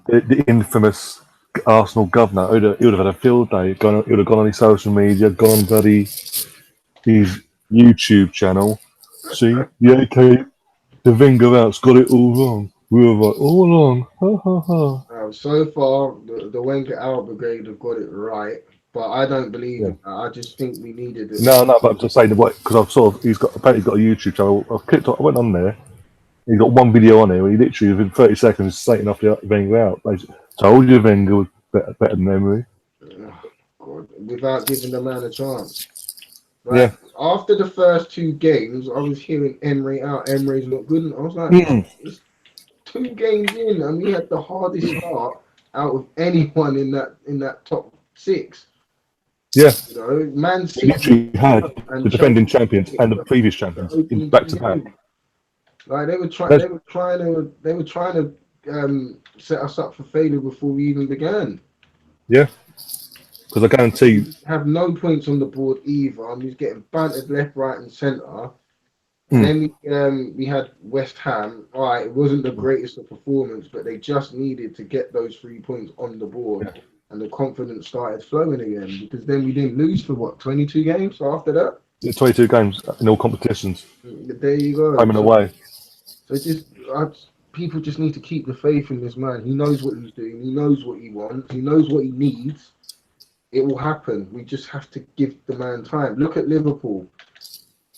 Speaker 1: The infamous Arsenal governor. He would have had a field day. He would have gone on his social media, gone on bloody his YouTube channel. See, the Wenger out's got it all wrong. We were right all along. Ha ha ha.
Speaker 2: So far, the Wenger out brigade have got it right, but I don't believe in that. I just think we needed it.
Speaker 1: No, but I'm just saying what, because he's got a YouTube channel. I went on there. He's got one video on here where he literally within 30 seconds slating off the Wenger out. I told you Wenger was better than Emery.
Speaker 2: Oh, God. Without giving the man a chance. Like, after the first 2 games, I was hearing Emery out. Emery's not good. And I was like, it's 2 games in, and we had the hardest start out of anyone in that top 6.
Speaker 1: Yeah,
Speaker 2: Man City
Speaker 1: literally had the defending champions and the previous champions in back to back.
Speaker 2: Like they were trying to set us up for failure before we even began. Yeah,
Speaker 1: because I guarantee
Speaker 2: have no points on the board either. I mean, he's getting bantered left, right, and centre. Then we had West Ham. All right, it wasn't the greatest of performance, but they just needed to get those 3 points on the board, and the confidence started flowing again. Because then we didn't lose for 22 games after that.
Speaker 1: 22 games in all competitions.
Speaker 2: There you go.
Speaker 1: Home and away.
Speaker 2: So people just need to keep the faith in this man. He knows what he's doing. He knows what he wants. He knows what he needs. It will happen. We just have to give the man time. Look at Liverpool.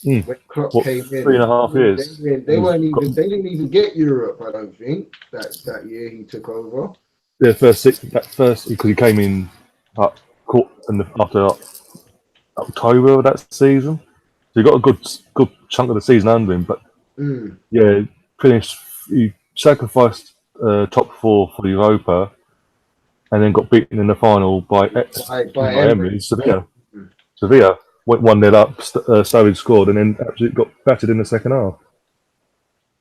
Speaker 2: When Klopp came in,
Speaker 1: 3.5 years.
Speaker 2: They didn't even get Europe. I don't think that year he took over.
Speaker 1: Yeah, first because he came in after October of that season. So he got a good chunk of the season under him, but he sacrificed top 4 for Europa, and then got beaten in the final by Emery. Sevilla went 1-0 up, Sturridge scored, and then absolutely got battered in the second half.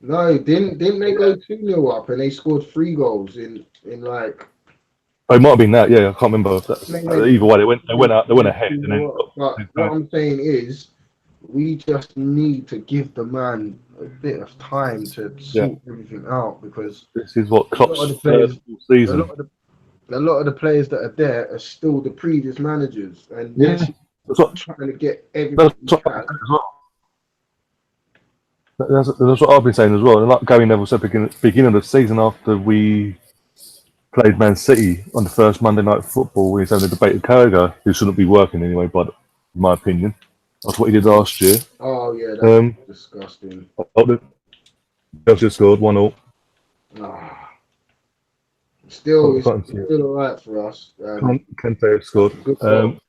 Speaker 2: No, didn't they go 2-0 up and they scored 3 goals in like
Speaker 1: Oh, it might have been that. Yeah, I can't remember.
Speaker 2: they went
Speaker 1: Either way, they went ahead, and
Speaker 2: 2-0
Speaker 1: then
Speaker 2: up. But what I'm saying is we just need to give the man a bit of time to
Speaker 1: yeah,
Speaker 2: sort everything out because
Speaker 1: this is what
Speaker 2: a lot of
Speaker 1: Klopp's
Speaker 2: the
Speaker 1: first
Speaker 2: players
Speaker 1: full
Speaker 2: a
Speaker 1: season.
Speaker 2: lot of a lot of the players that are there are still the previous managers, and
Speaker 1: Yeah,
Speaker 2: yes,
Speaker 1: that's what
Speaker 2: trying to get everything
Speaker 1: that's
Speaker 2: he
Speaker 1: what I've
Speaker 2: can.
Speaker 1: been saying as well. That's what I've been saying as well. And like Gary Neville said, beginning of the season after we played Man City on the first Monday Night Football, he's having a debate with Carragher, who shouldn't be working anyway, but in my opinion, that's what he did last year.
Speaker 2: Oh yeah, that's
Speaker 1: Um,
Speaker 2: disgusting.
Speaker 1: Chelsea scored 1-0.
Speaker 2: Ah, still, it's
Speaker 1: Can't see it.
Speaker 2: still alright for us.
Speaker 1: Kante scored.
Speaker 2: Good goal,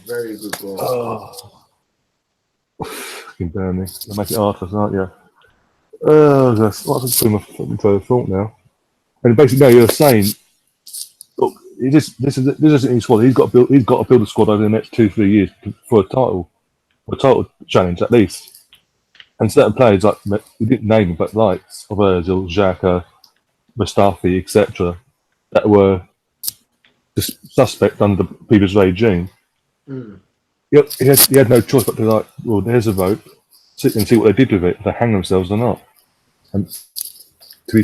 Speaker 2: very good goal.
Speaker 1: Oh, fucking Burnley. They make it hard for us, aren't you? Oh, that's what's putting my foot into a thought now. And basically, no, you're saying, look, this isn't his squad. He's got to build a squad over the next 2-3 years for a title challenge at least. And certain players like we didn't name them, but like of Ozil, Xhaka, Mustafi, etc., that were just suspect under the previous regime.
Speaker 2: Mm.
Speaker 1: He had no choice but to like, well, there's a vote. Sit and see what they did with it. If they hang themselves or not. And to be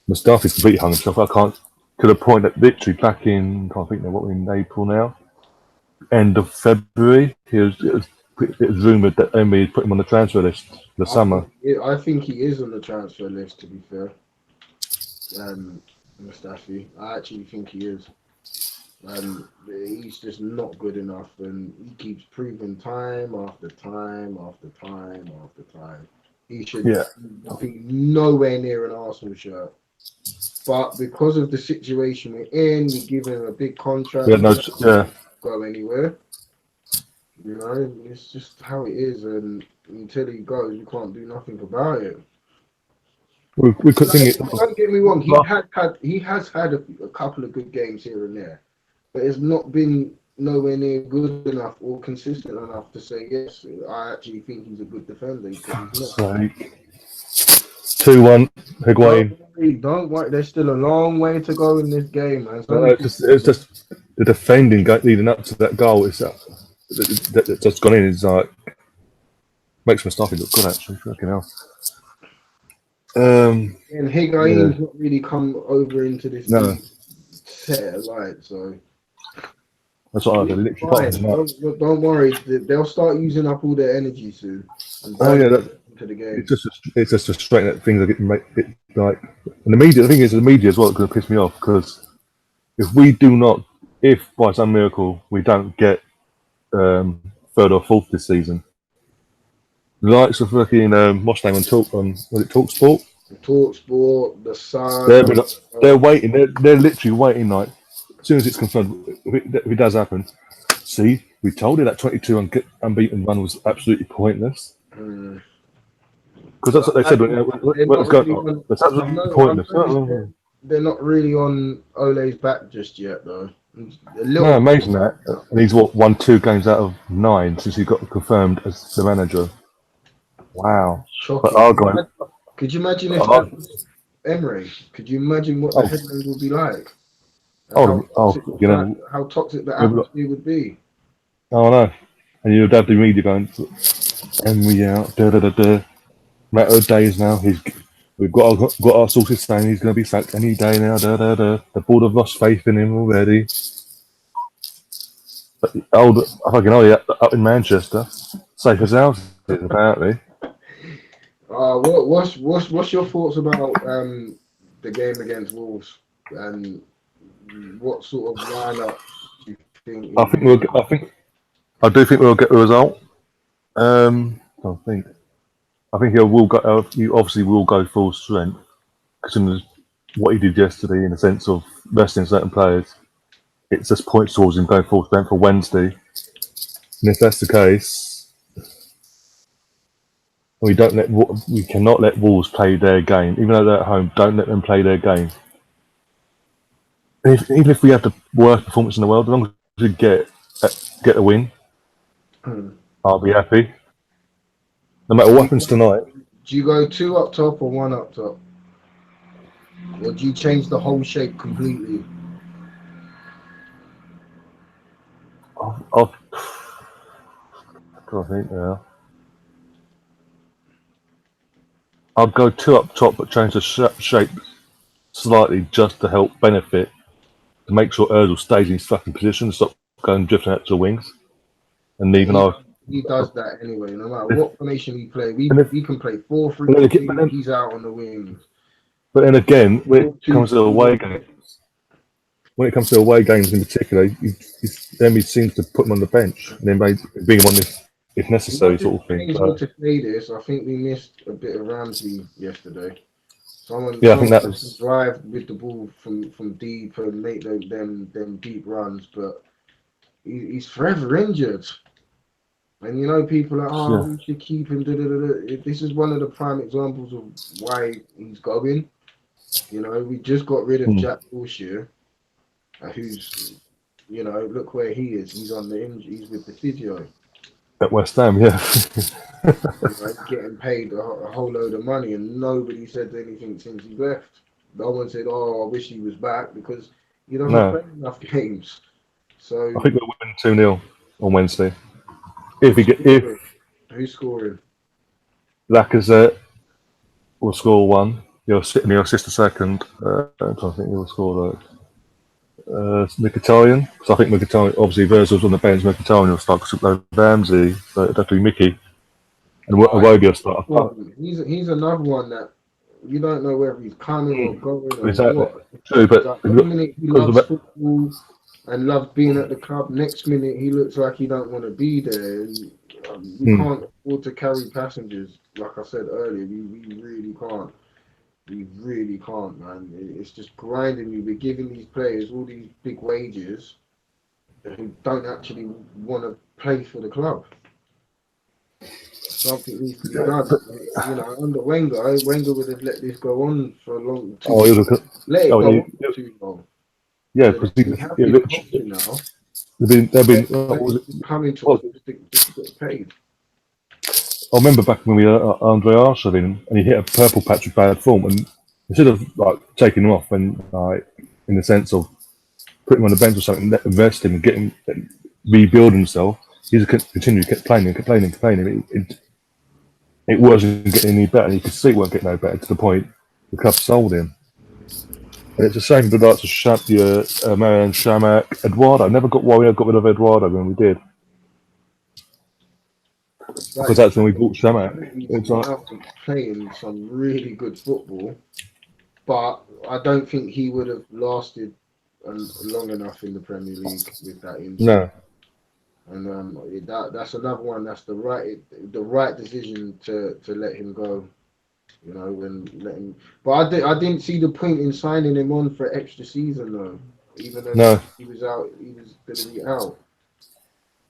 Speaker 1: Mustafi's completely hung himself. I can't to the point that literally back in I can't think now what we're in April now, end of February, it was rumoured that Emery had put him on the transfer list for the summer.
Speaker 2: I think he is on the transfer list. To be fair, Mustafi, I actually think he is. He's just not good enough, and he keeps proving time after time after time after time. He should
Speaker 1: Yeah,
Speaker 2: be nowhere near an Arsenal shirt. But because of the situation we're in, we give him a big contract.
Speaker 1: he had no, yeah.
Speaker 2: Go anywhere. You know, it's just how it is, and until he goes, we can't do nothing about it.
Speaker 1: We could think it.
Speaker 2: Don't get me wrong, he has had a couple of good games here and there, but it's not been nowhere near good enough or consistent enough to say yes. I actually think he's a good defender because he's not.
Speaker 1: Like 2-1, Higuain.
Speaker 2: Don't worry. There's still a long way to go in this game, man.
Speaker 1: It's just the defending leading up to that goal. It's that just gone in. Is like makes Mustafi look good actually. Fucking hell.
Speaker 2: And Higuain's not really come over into this set of light, so
Speaker 1: that's what I did. Literally,
Speaker 2: don't worry. They'll start using up all their energy soon.
Speaker 1: Oh yeah,
Speaker 2: into the game.
Speaker 1: It's just frustrating that things are getting like, and the media. The thing is, the media as well is going to piss me off because if by some miracle we don't get third or fourth this season, the likes of fucking what's name was it TalkSport?
Speaker 2: TalkSport, the Sun.
Speaker 1: They're waiting. They're literally waiting. Like as soon as it's confirmed, if it does happen, see, we told you that 22 unbeaten run was absolutely pointless. Because that's what they said when it was going on. That's absolutely pointless.
Speaker 2: They're not really on Ole's back just yet, though.
Speaker 1: No, amazing that. And he's won 2 games out of 9 since he got confirmed as the manager. Wow.
Speaker 2: Shocking.
Speaker 1: But our guy.
Speaker 2: Could you imagine if that was Emery? Could you imagine what the headlines would be like? How toxic the atmosphere would be.
Speaker 1: Oh no. And you'd have the media going, Emery out, matter of days now. We've got our sources saying he's going to be sacked any day now. The board have lost faith in him already. But up in Manchester, safe as houses apparently.
Speaker 2: What's your thoughts about the game against Wolves and what sort of lineup do you think?
Speaker 1: I do think we'll get the result. I think he obviously will go full strength, considering what he did yesterday in the sense of resting certain players. It just points towards him going full strength for Wednesday. And if that's the case, we cannot let Wolves play their game, even though they're at home. Don't let them play their game. Even if we have the worst performance in the world, as long as we get a win, I'll be happy. No matter what happens tonight.
Speaker 2: Do you go 2 up top or 1 up top? Or do you change the whole shape completely?
Speaker 1: I'll I think now. I'll go 2 up top, but change the shape slightly just to help benefit, to make sure Ozil stays in his fucking position, stop going drifting out to the wings, and
Speaker 2: Yeah,
Speaker 1: leaving our.
Speaker 2: he does that anyway. No matter
Speaker 1: If,
Speaker 2: what formation we play,
Speaker 1: and if,
Speaker 2: we can play
Speaker 1: but
Speaker 2: 4-3-3. He's out on the wings.
Speaker 1: then again, when it comes to
Speaker 2: 4-2-3-1.
Speaker 1: away games in particular, then he seems to put him on the bench and then bring him on if necessary, sort of thing.
Speaker 2: Pains me to say this. I think we missed a bit of Ramsey yesterday. Someone
Speaker 1: I think that
Speaker 2: can
Speaker 1: was.
Speaker 2: drive with the ball from deep and make them deep runs, but he's forever injured. And you know, people are, oh,
Speaker 1: Yeah.
Speaker 2: we should keep him. Da, da, da, da. This is one of the prime examples of why he's going. You know, we just got rid of Jack Wilshere, who's, you know, look where he is. He's on the he's with the physio.
Speaker 1: At West Ham, yeah.
Speaker 2: You know, getting paid a whole load of money, and nobody said anything since he left. No one said, "Oh, I wish he was back," because he doesn't play enough games. So
Speaker 1: I think we'll win 2-0 on Wednesday.
Speaker 2: Who's scoring?
Speaker 1: Lacazette will score one, he'll assist a second. I'm trying to think who will score that. Mkhitaryan, because I think Mkhitaryan, obviously Virgil's on the bench, Mkhitaryan will start because Ramsey, so it'll have to be Mickey. And Iwobi will start.
Speaker 2: He's another one that you don't know whether he's coming or going or
Speaker 1: Exactly.
Speaker 2: what.
Speaker 1: True, but
Speaker 2: Like, one minute he loves football and loves being at the club. Next minute he looks like he don't want to be there. We can't afford to carry passengers. Like I said earlier, we really can't. We really can't, man. It's just grinding you. We're giving these players all these big wages who don't actually want to play for the club. Something needs to be done. You know, under Wenger would have let this go on for a long time. Let it go on too long.
Speaker 1: Yeah,
Speaker 2: because
Speaker 1: because
Speaker 2: now.
Speaker 1: they've been
Speaker 2: coming to us just to get paid.
Speaker 1: I remember back when we had Andre Arshavin and he hit a purple patch of bad form, and instead of like taking him off and like in the sense of putting him on the bench or something, invest him and get him rebuild himself, he just continued, kept playing. It wasn't getting any better. You could see it weren't getting no better to the point the club sold him. And it's a shame the likes of Marian Shamak, Eduardo. I never got why we got rid of Eduardo when we did. Because that's when we bought Shamak.
Speaker 2: He's playing some really good football, but I don't think he would have lasted long enough in the Premier League with that injury.
Speaker 1: No.
Speaker 2: And that's another one. That's the right decision to let him go. You know, but I didn't see the point in signing him on for extra season though. Even though he was out, he was going to be out.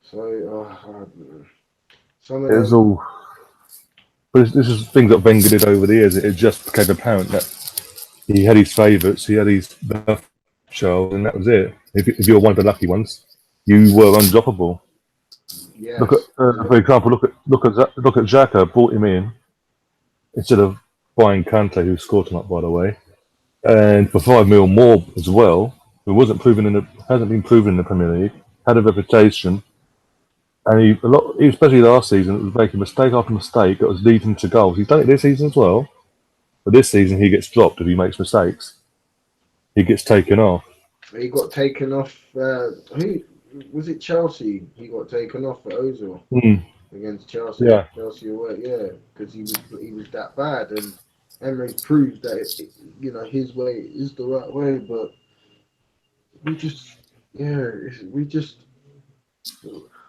Speaker 2: So some of
Speaker 1: it's all. But this is things that Wenger did over the years. It just became apparent that he had his favourites, he had his child, and that was it. If you were one of the lucky ones, you were undroppable.
Speaker 2: Yes.
Speaker 1: Look at, for example, look at Xhaka, brought him in instead of buying Kante, who scored tonight, by the way, and for $5 million more as well. Who hasn't been proven in the Premier League, had a reputation, and especially last season, was making mistake after mistake that was leading to goals. He's done it this season as well, but this season he gets dropped if he makes mistakes. He gets taken off.
Speaker 2: He got taken off. Who was it? Chelsea. He got taken off for Ozil against Chelsea.
Speaker 1: Yeah.
Speaker 2: Chelsea away. Yeah, because he was that bad, and Emery proved that his way is the right way. But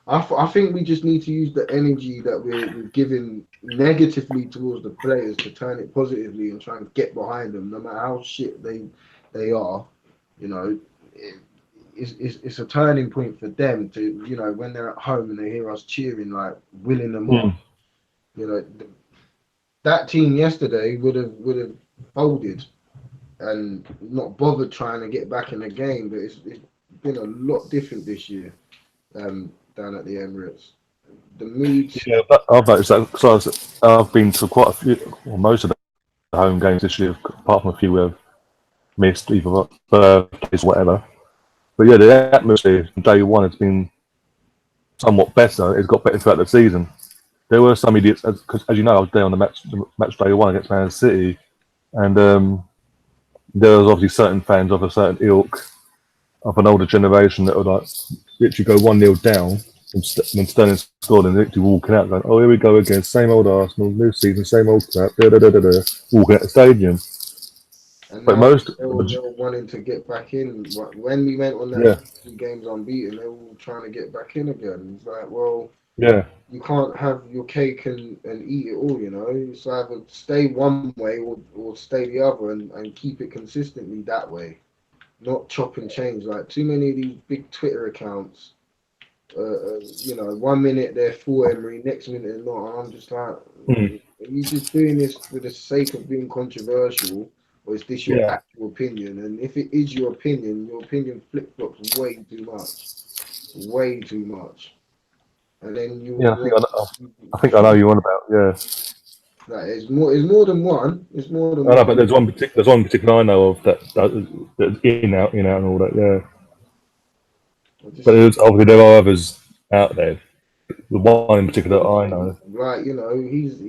Speaker 2: I think we just need to use the energy that we're giving negatively towards the players to turn it positively and try and get behind them, no matter how shit they are. You know, it's a turning point for them to, when they're at home and they hear us cheering, like willing them on. You know, that team yesterday would have folded and not bothered trying to get back in the game. But it's been a lot different this year down at the Emirates. the moods.
Speaker 1: Yeah, but I've noticed that because I've been to quite a few, well, most of the home games this year, apart from a few where I've missed either birthdays or whatever. But yeah, the atmosphere from day one has been somewhat better. It's got better throughout the season. There were some idiots, because as you know, I was there on the match day one against Man City, and there was obviously certain fans of a certain ilk of an older generation that would like literally go 1-0 down when Sterling scored and literally walking out going, "Oh, here we go again, same old Arsenal, new season, same old crap," walking out the stadium.
Speaker 2: And
Speaker 1: But
Speaker 2: now
Speaker 1: most,
Speaker 2: they're wanting to get back in. When we went on that
Speaker 1: yeah,
Speaker 2: 2 games unbeaten, they were all trying to get back in again. It's like, well,
Speaker 1: yeah,
Speaker 2: you can't have your cake and eat it all, you know. It's either stay one way or stay the other and keep it consistently that way. Not chop and change. Like too many of these big Twitter accounts, you know, 1 minute they're for Emery, next minute they're not. And I'm just like,
Speaker 1: mm,
Speaker 2: are you just doing this for the sake of being controversial, or is this your
Speaker 1: yeah,
Speaker 2: actual opinion? And if it is your opinion flip flops way too much. And then
Speaker 1: yeah. I think I know you on about. Yeah,
Speaker 2: like it's more than one. It's more than
Speaker 1: I know, but
Speaker 2: one.
Speaker 1: there's one particular I know of that's in out and all that. Yeah,
Speaker 2: I
Speaker 1: but
Speaker 2: just
Speaker 1: obviously there are others out there. The one in particular that I know.
Speaker 2: like you know he's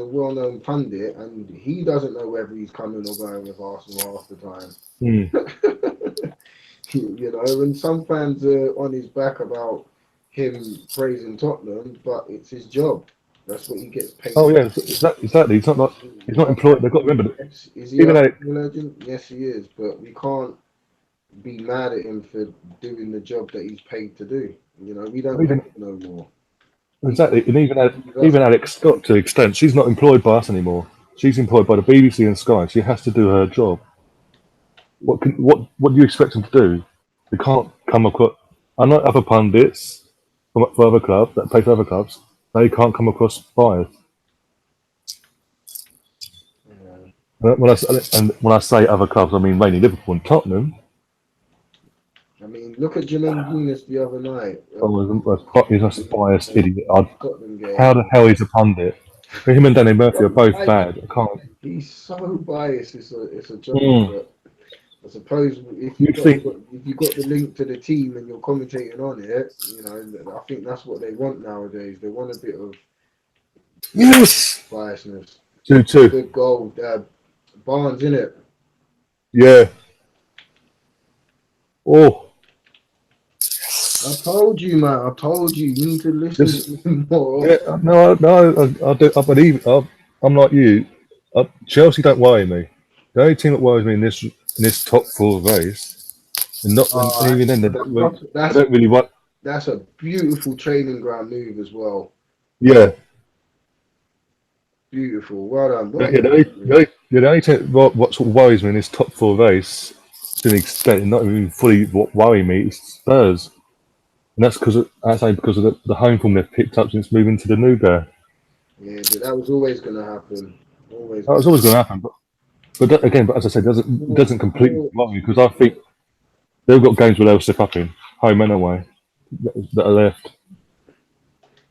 Speaker 2: a well known pundit and he doesn't know whether he's coming or going with Arsenal half the time.
Speaker 1: Mm.
Speaker 2: You know, and some fans are on his back about him praising Tottenham, but it's his job. That's what he gets paid
Speaker 1: Oh
Speaker 2: to
Speaker 1: yeah, exactly. He's not employed. They've got to remember that
Speaker 2: Yes, is he a
Speaker 1: even Alex.
Speaker 2: legend? Yes, he is. But we can't be mad at him for doing the job that he's paid to do. You know, we don't pay
Speaker 1: Even
Speaker 2: him no more.
Speaker 1: exactly, and
Speaker 2: He's us.
Speaker 1: even Alex Scott to an extent, she's not employed by us anymore. She's employed by the BBC and Sky. She has to do her job. What do you expect them to do? They can't come across. Unlike other pundits for other clubs that play for other clubs, they can't come across biased.
Speaker 2: Yeah.
Speaker 1: When I say other clubs, I mean mainly Liverpool and Tottenham.
Speaker 2: I mean, look at Jermaine Venus the other night.
Speaker 1: He's a biased idiot.
Speaker 2: Scotland
Speaker 1: How
Speaker 2: game.
Speaker 1: the hell he's a pundit? Him and Danny Murphy are both bad. I can't.
Speaker 2: He's so biased. It's a joke.
Speaker 1: Mm.
Speaker 2: But I suppose
Speaker 1: You think?
Speaker 2: if you got the link to the team and you're commentating on it, you know, I think that's what they want nowadays. They want a bit of
Speaker 1: Yes.
Speaker 2: biasness.
Speaker 1: 2-2.
Speaker 2: Good goal, Barnes in it.
Speaker 1: Yeah. Oh.
Speaker 2: I told you, man. I told you. You need to listen to me more.
Speaker 1: Yeah. No. I do. I believe. I'm like you. Chelsea don't worry me. The only team that worries me in this top four race, and even then they don't really want.
Speaker 2: That's a beautiful training ground move as well.
Speaker 1: Yeah.
Speaker 2: Beautiful. Well done.
Speaker 1: Yeah, the only team what sort of worries me in this top four race, to an extent, and not even fully what worry me, is Spurs. And that's because of the home form they've picked up since moving to the new guy.
Speaker 2: Yeah, but that was always going to happen. Always.
Speaker 1: That was always going to happen, but as I said, it doesn't completely worry me because I think they've got games where they'll step up in home and away that are left.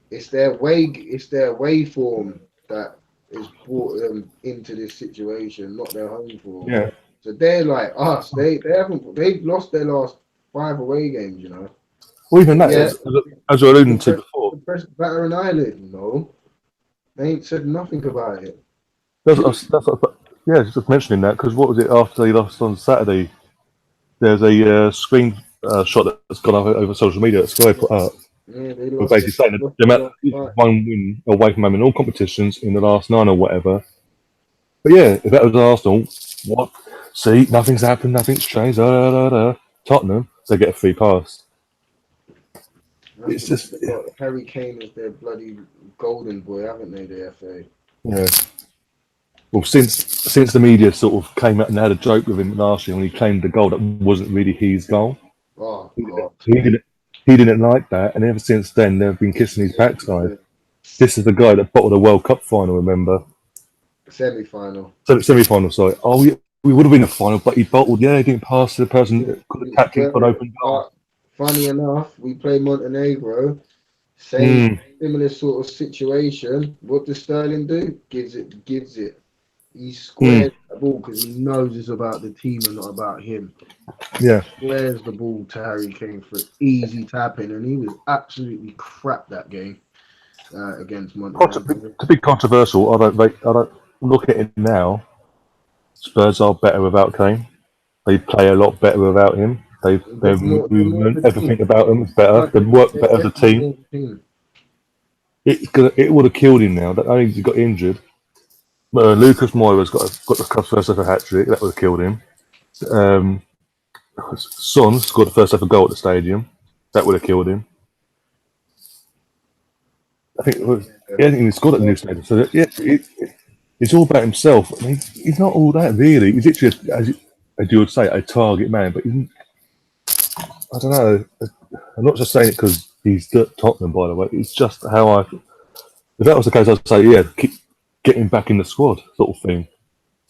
Speaker 2: It's their waveform that has brought them into this situation, not their home form.
Speaker 1: Yeah.
Speaker 2: So they're like us. They've lost their last 5 away games. You know.
Speaker 1: Well, even that,
Speaker 2: Yeah.
Speaker 1: as we were alluding to before,
Speaker 2: Press batter and eyelid. No, they ain't said nothing about it.
Speaker 1: just mentioning that because what was it after they lost on Saturday? There's a screen shot that's gone up over social media that Sky put up.
Speaker 2: Yeah, they
Speaker 1: We're
Speaker 2: lost.
Speaker 1: basically saying that the amount one win away from them in all competitions in the last 9 or whatever. But yeah, if that was Arsenal, what? See, nothing's happened, nothing's changed. Tottenham, they get a free pass. It's just
Speaker 2: They've got Harry Kane as their bloody golden boy, haven't they? The FA.
Speaker 1: yeah. Well, since the media sort of came out and had a joke with him last year when he claimed the goal that wasn't really his goal,
Speaker 2: Oh God.
Speaker 1: he didn't like that, and ever since then they've been kissing his backside. This is the guy that bottled a World Cup final, remember?
Speaker 2: Semi-final.
Speaker 1: Semi-final, sorry. Oh, we would have been a final, but he bottled. Yeah, he didn't pass to the person that could have tapped him for an open goal.
Speaker 2: Funny enough, we play Montenegro, Same similar sort of situation. What does Sterling do? Gives it. He squares the ball because he knows it's about the team and not about him.
Speaker 1: Yeah.
Speaker 2: Squares the ball to Harry Kane for easy tapping, and he was absolutely crap that game against Montreal.
Speaker 1: To be controversial, I don't look at it now. Spurs are better without Kane. They play a lot better without him. Their movement, everything about them is better. They work better as a team. It would have killed him now. That only he got injured. Lucas Moira's got the first ever hat trick. That would have killed him. Son scored the first ever goal at the stadium. That would have killed him. I think he scored at the new stadium. So it's all about himself. I mean, he's not all that really. He's literally, as you would say, a target man. But I don't know. I'm not just saying it because he's Tottenham, by the way. It's just how I. If that was the case, I'd say, yeah, keep getting back in the squad, sort of thing.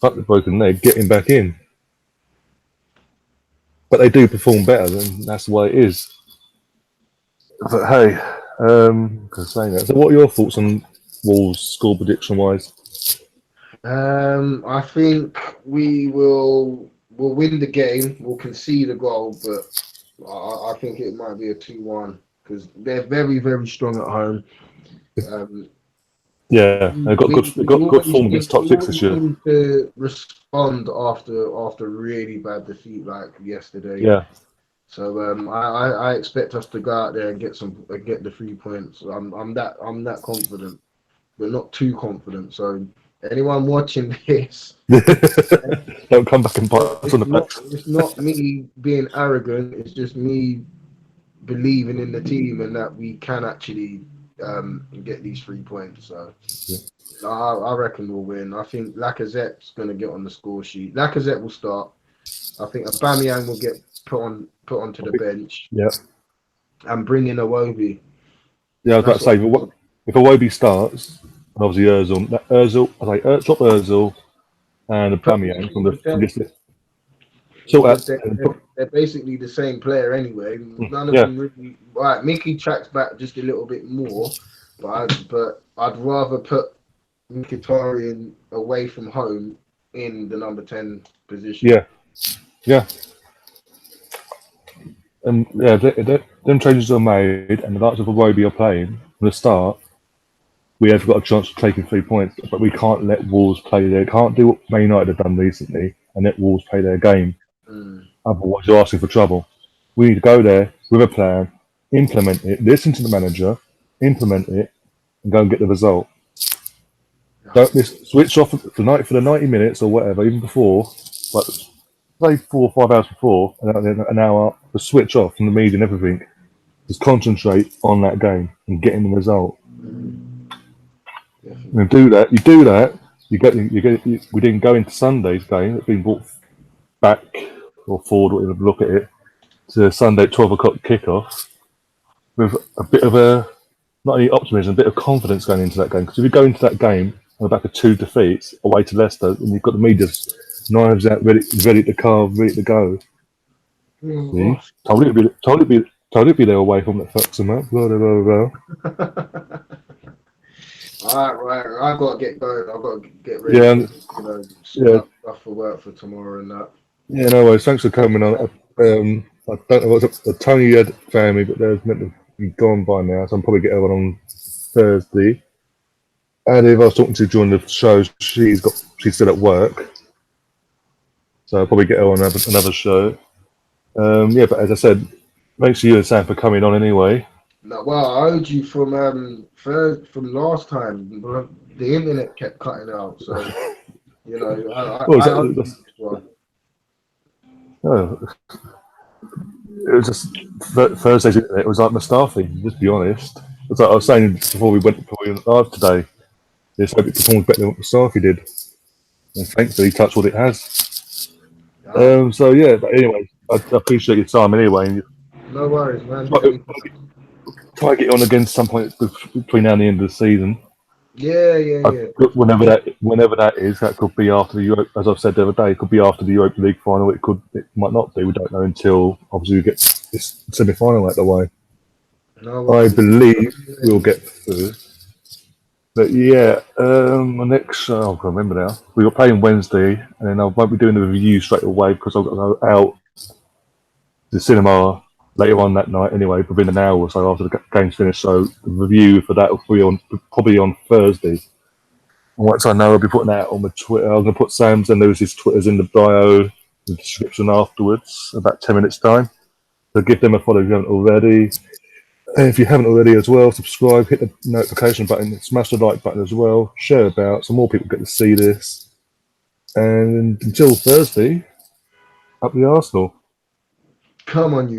Speaker 1: Fuck the broken leg, get him back in. But they do perform better, and that's the way it is. But hey, saying that. So, what are your thoughts on Wolves' score prediction wise?
Speaker 2: I think we'll win the game. We'll concede a goal, but I think it might be a 2-1 because they're very, very strong at home.
Speaker 1: Yeah, they've got good form against top six this year.
Speaker 2: To respond after really bad defeat like yesterday.
Speaker 1: Yeah.
Speaker 2: So I expect us to go out there and get the 3 points. I'm that confident, but not too confident. So anyone watching this,
Speaker 1: don't come back and bite us on the back.
Speaker 2: It's not me being arrogant. It's just me believing in the team and that we can actually get these 3 points. So I reckon we'll win. I think Lacazette's going to get on the score sheet. Lacazette will start. I think Aubameyang will get put onto the bench.
Speaker 1: Yeah.
Speaker 2: And bring in Iwobi.
Speaker 1: Yeah, I was about to say, if Iwobi starts, obviously drop Ozil and Aubameyang from the
Speaker 2: they're basically the same player anyway. None of them really. Right, Mickey tracks back just a little bit more, but I'd rather put Mkhitaryan away from home in the number 10 position.
Speaker 1: Yeah. And them changes are made, and the likes of Iwobi are playing from the start. We have got a chance of taking 3 points, but we can't let Wolves play their. Can't do what Man United have done recently and let Wolves play their game. Otherwise, you're asking for trouble. We need to go there with a plan, implement it, listen to the manager, implement it, and go and get the result. Don't switch off for the 90 minutes or whatever, even before, like say 4 or 5 hours before, and then an hour to switch off from the media and everything. Just concentrate on that game and getting the result. And do that. You do that. We didn't go into Sunday's game. It's been brought back or forward, whatever look at it, to Sunday 12 o'clock kickoff with a bit of not only optimism, a bit of confidence going into that game. Because if you go into that game on the back of 2 defeats away to Leicester, and you've got the media knives out, ready to carve, ready to go. Told it be there away from that fucks them up. Blah, blah, blah, blah.
Speaker 2: Right. I've got to get going. I've got to get ready. Stuff for work for tomorrow and that.
Speaker 1: Yeah, no worries. Thanks for coming on. I don't know what's the Toni had family, but they're meant to be gone by now, so I'm probably getting one on Thursday. And if I was talking to during the show, she's still at work, so I'll probably get her on another show. But as I said, thanks to you and Sam for coming on anyway.
Speaker 2: No, well, I owed you from last time. The internet kept cutting out, so you know.
Speaker 1: It was just Thursdays. It was like Mustafi. Just be honest. It's like I was saying before we went live today. This hope it performs better than what Mustafi did, and thankfully, touch what it has. So yeah, but anyway, I appreciate your time anyway.
Speaker 2: No worries, man.
Speaker 1: Try to get on again some point between now and the end of the season.
Speaker 2: Yeah.
Speaker 1: Whenever that is, that could be after the Europe. As I've said the other day, it could be after the Europa League final. It might not be. We don't know until obviously we get this semi-final out the way.
Speaker 2: No
Speaker 1: I
Speaker 2: worries.
Speaker 1: believe we'll get through. But yeah, my next I can't remember now. We got playing Wednesday, and then I won't be doing the review straight away because I've got to go out to the cinema later on that night anyway, within an hour or so after the game's finished. So the review for that will be on probably on Thursday. And once I know, I'll be putting that on my Twitter. I'm going to put Sam's and Lewis's Twitters in the bio, the description afterwards, about 10 minutes time. So give them a follow if you haven't already. And if you haven't already as well, subscribe, hit the notification button, smash the like button as well, share about so more people get to see this. And until Thursday, up the Arsenal.
Speaker 2: Come on, you.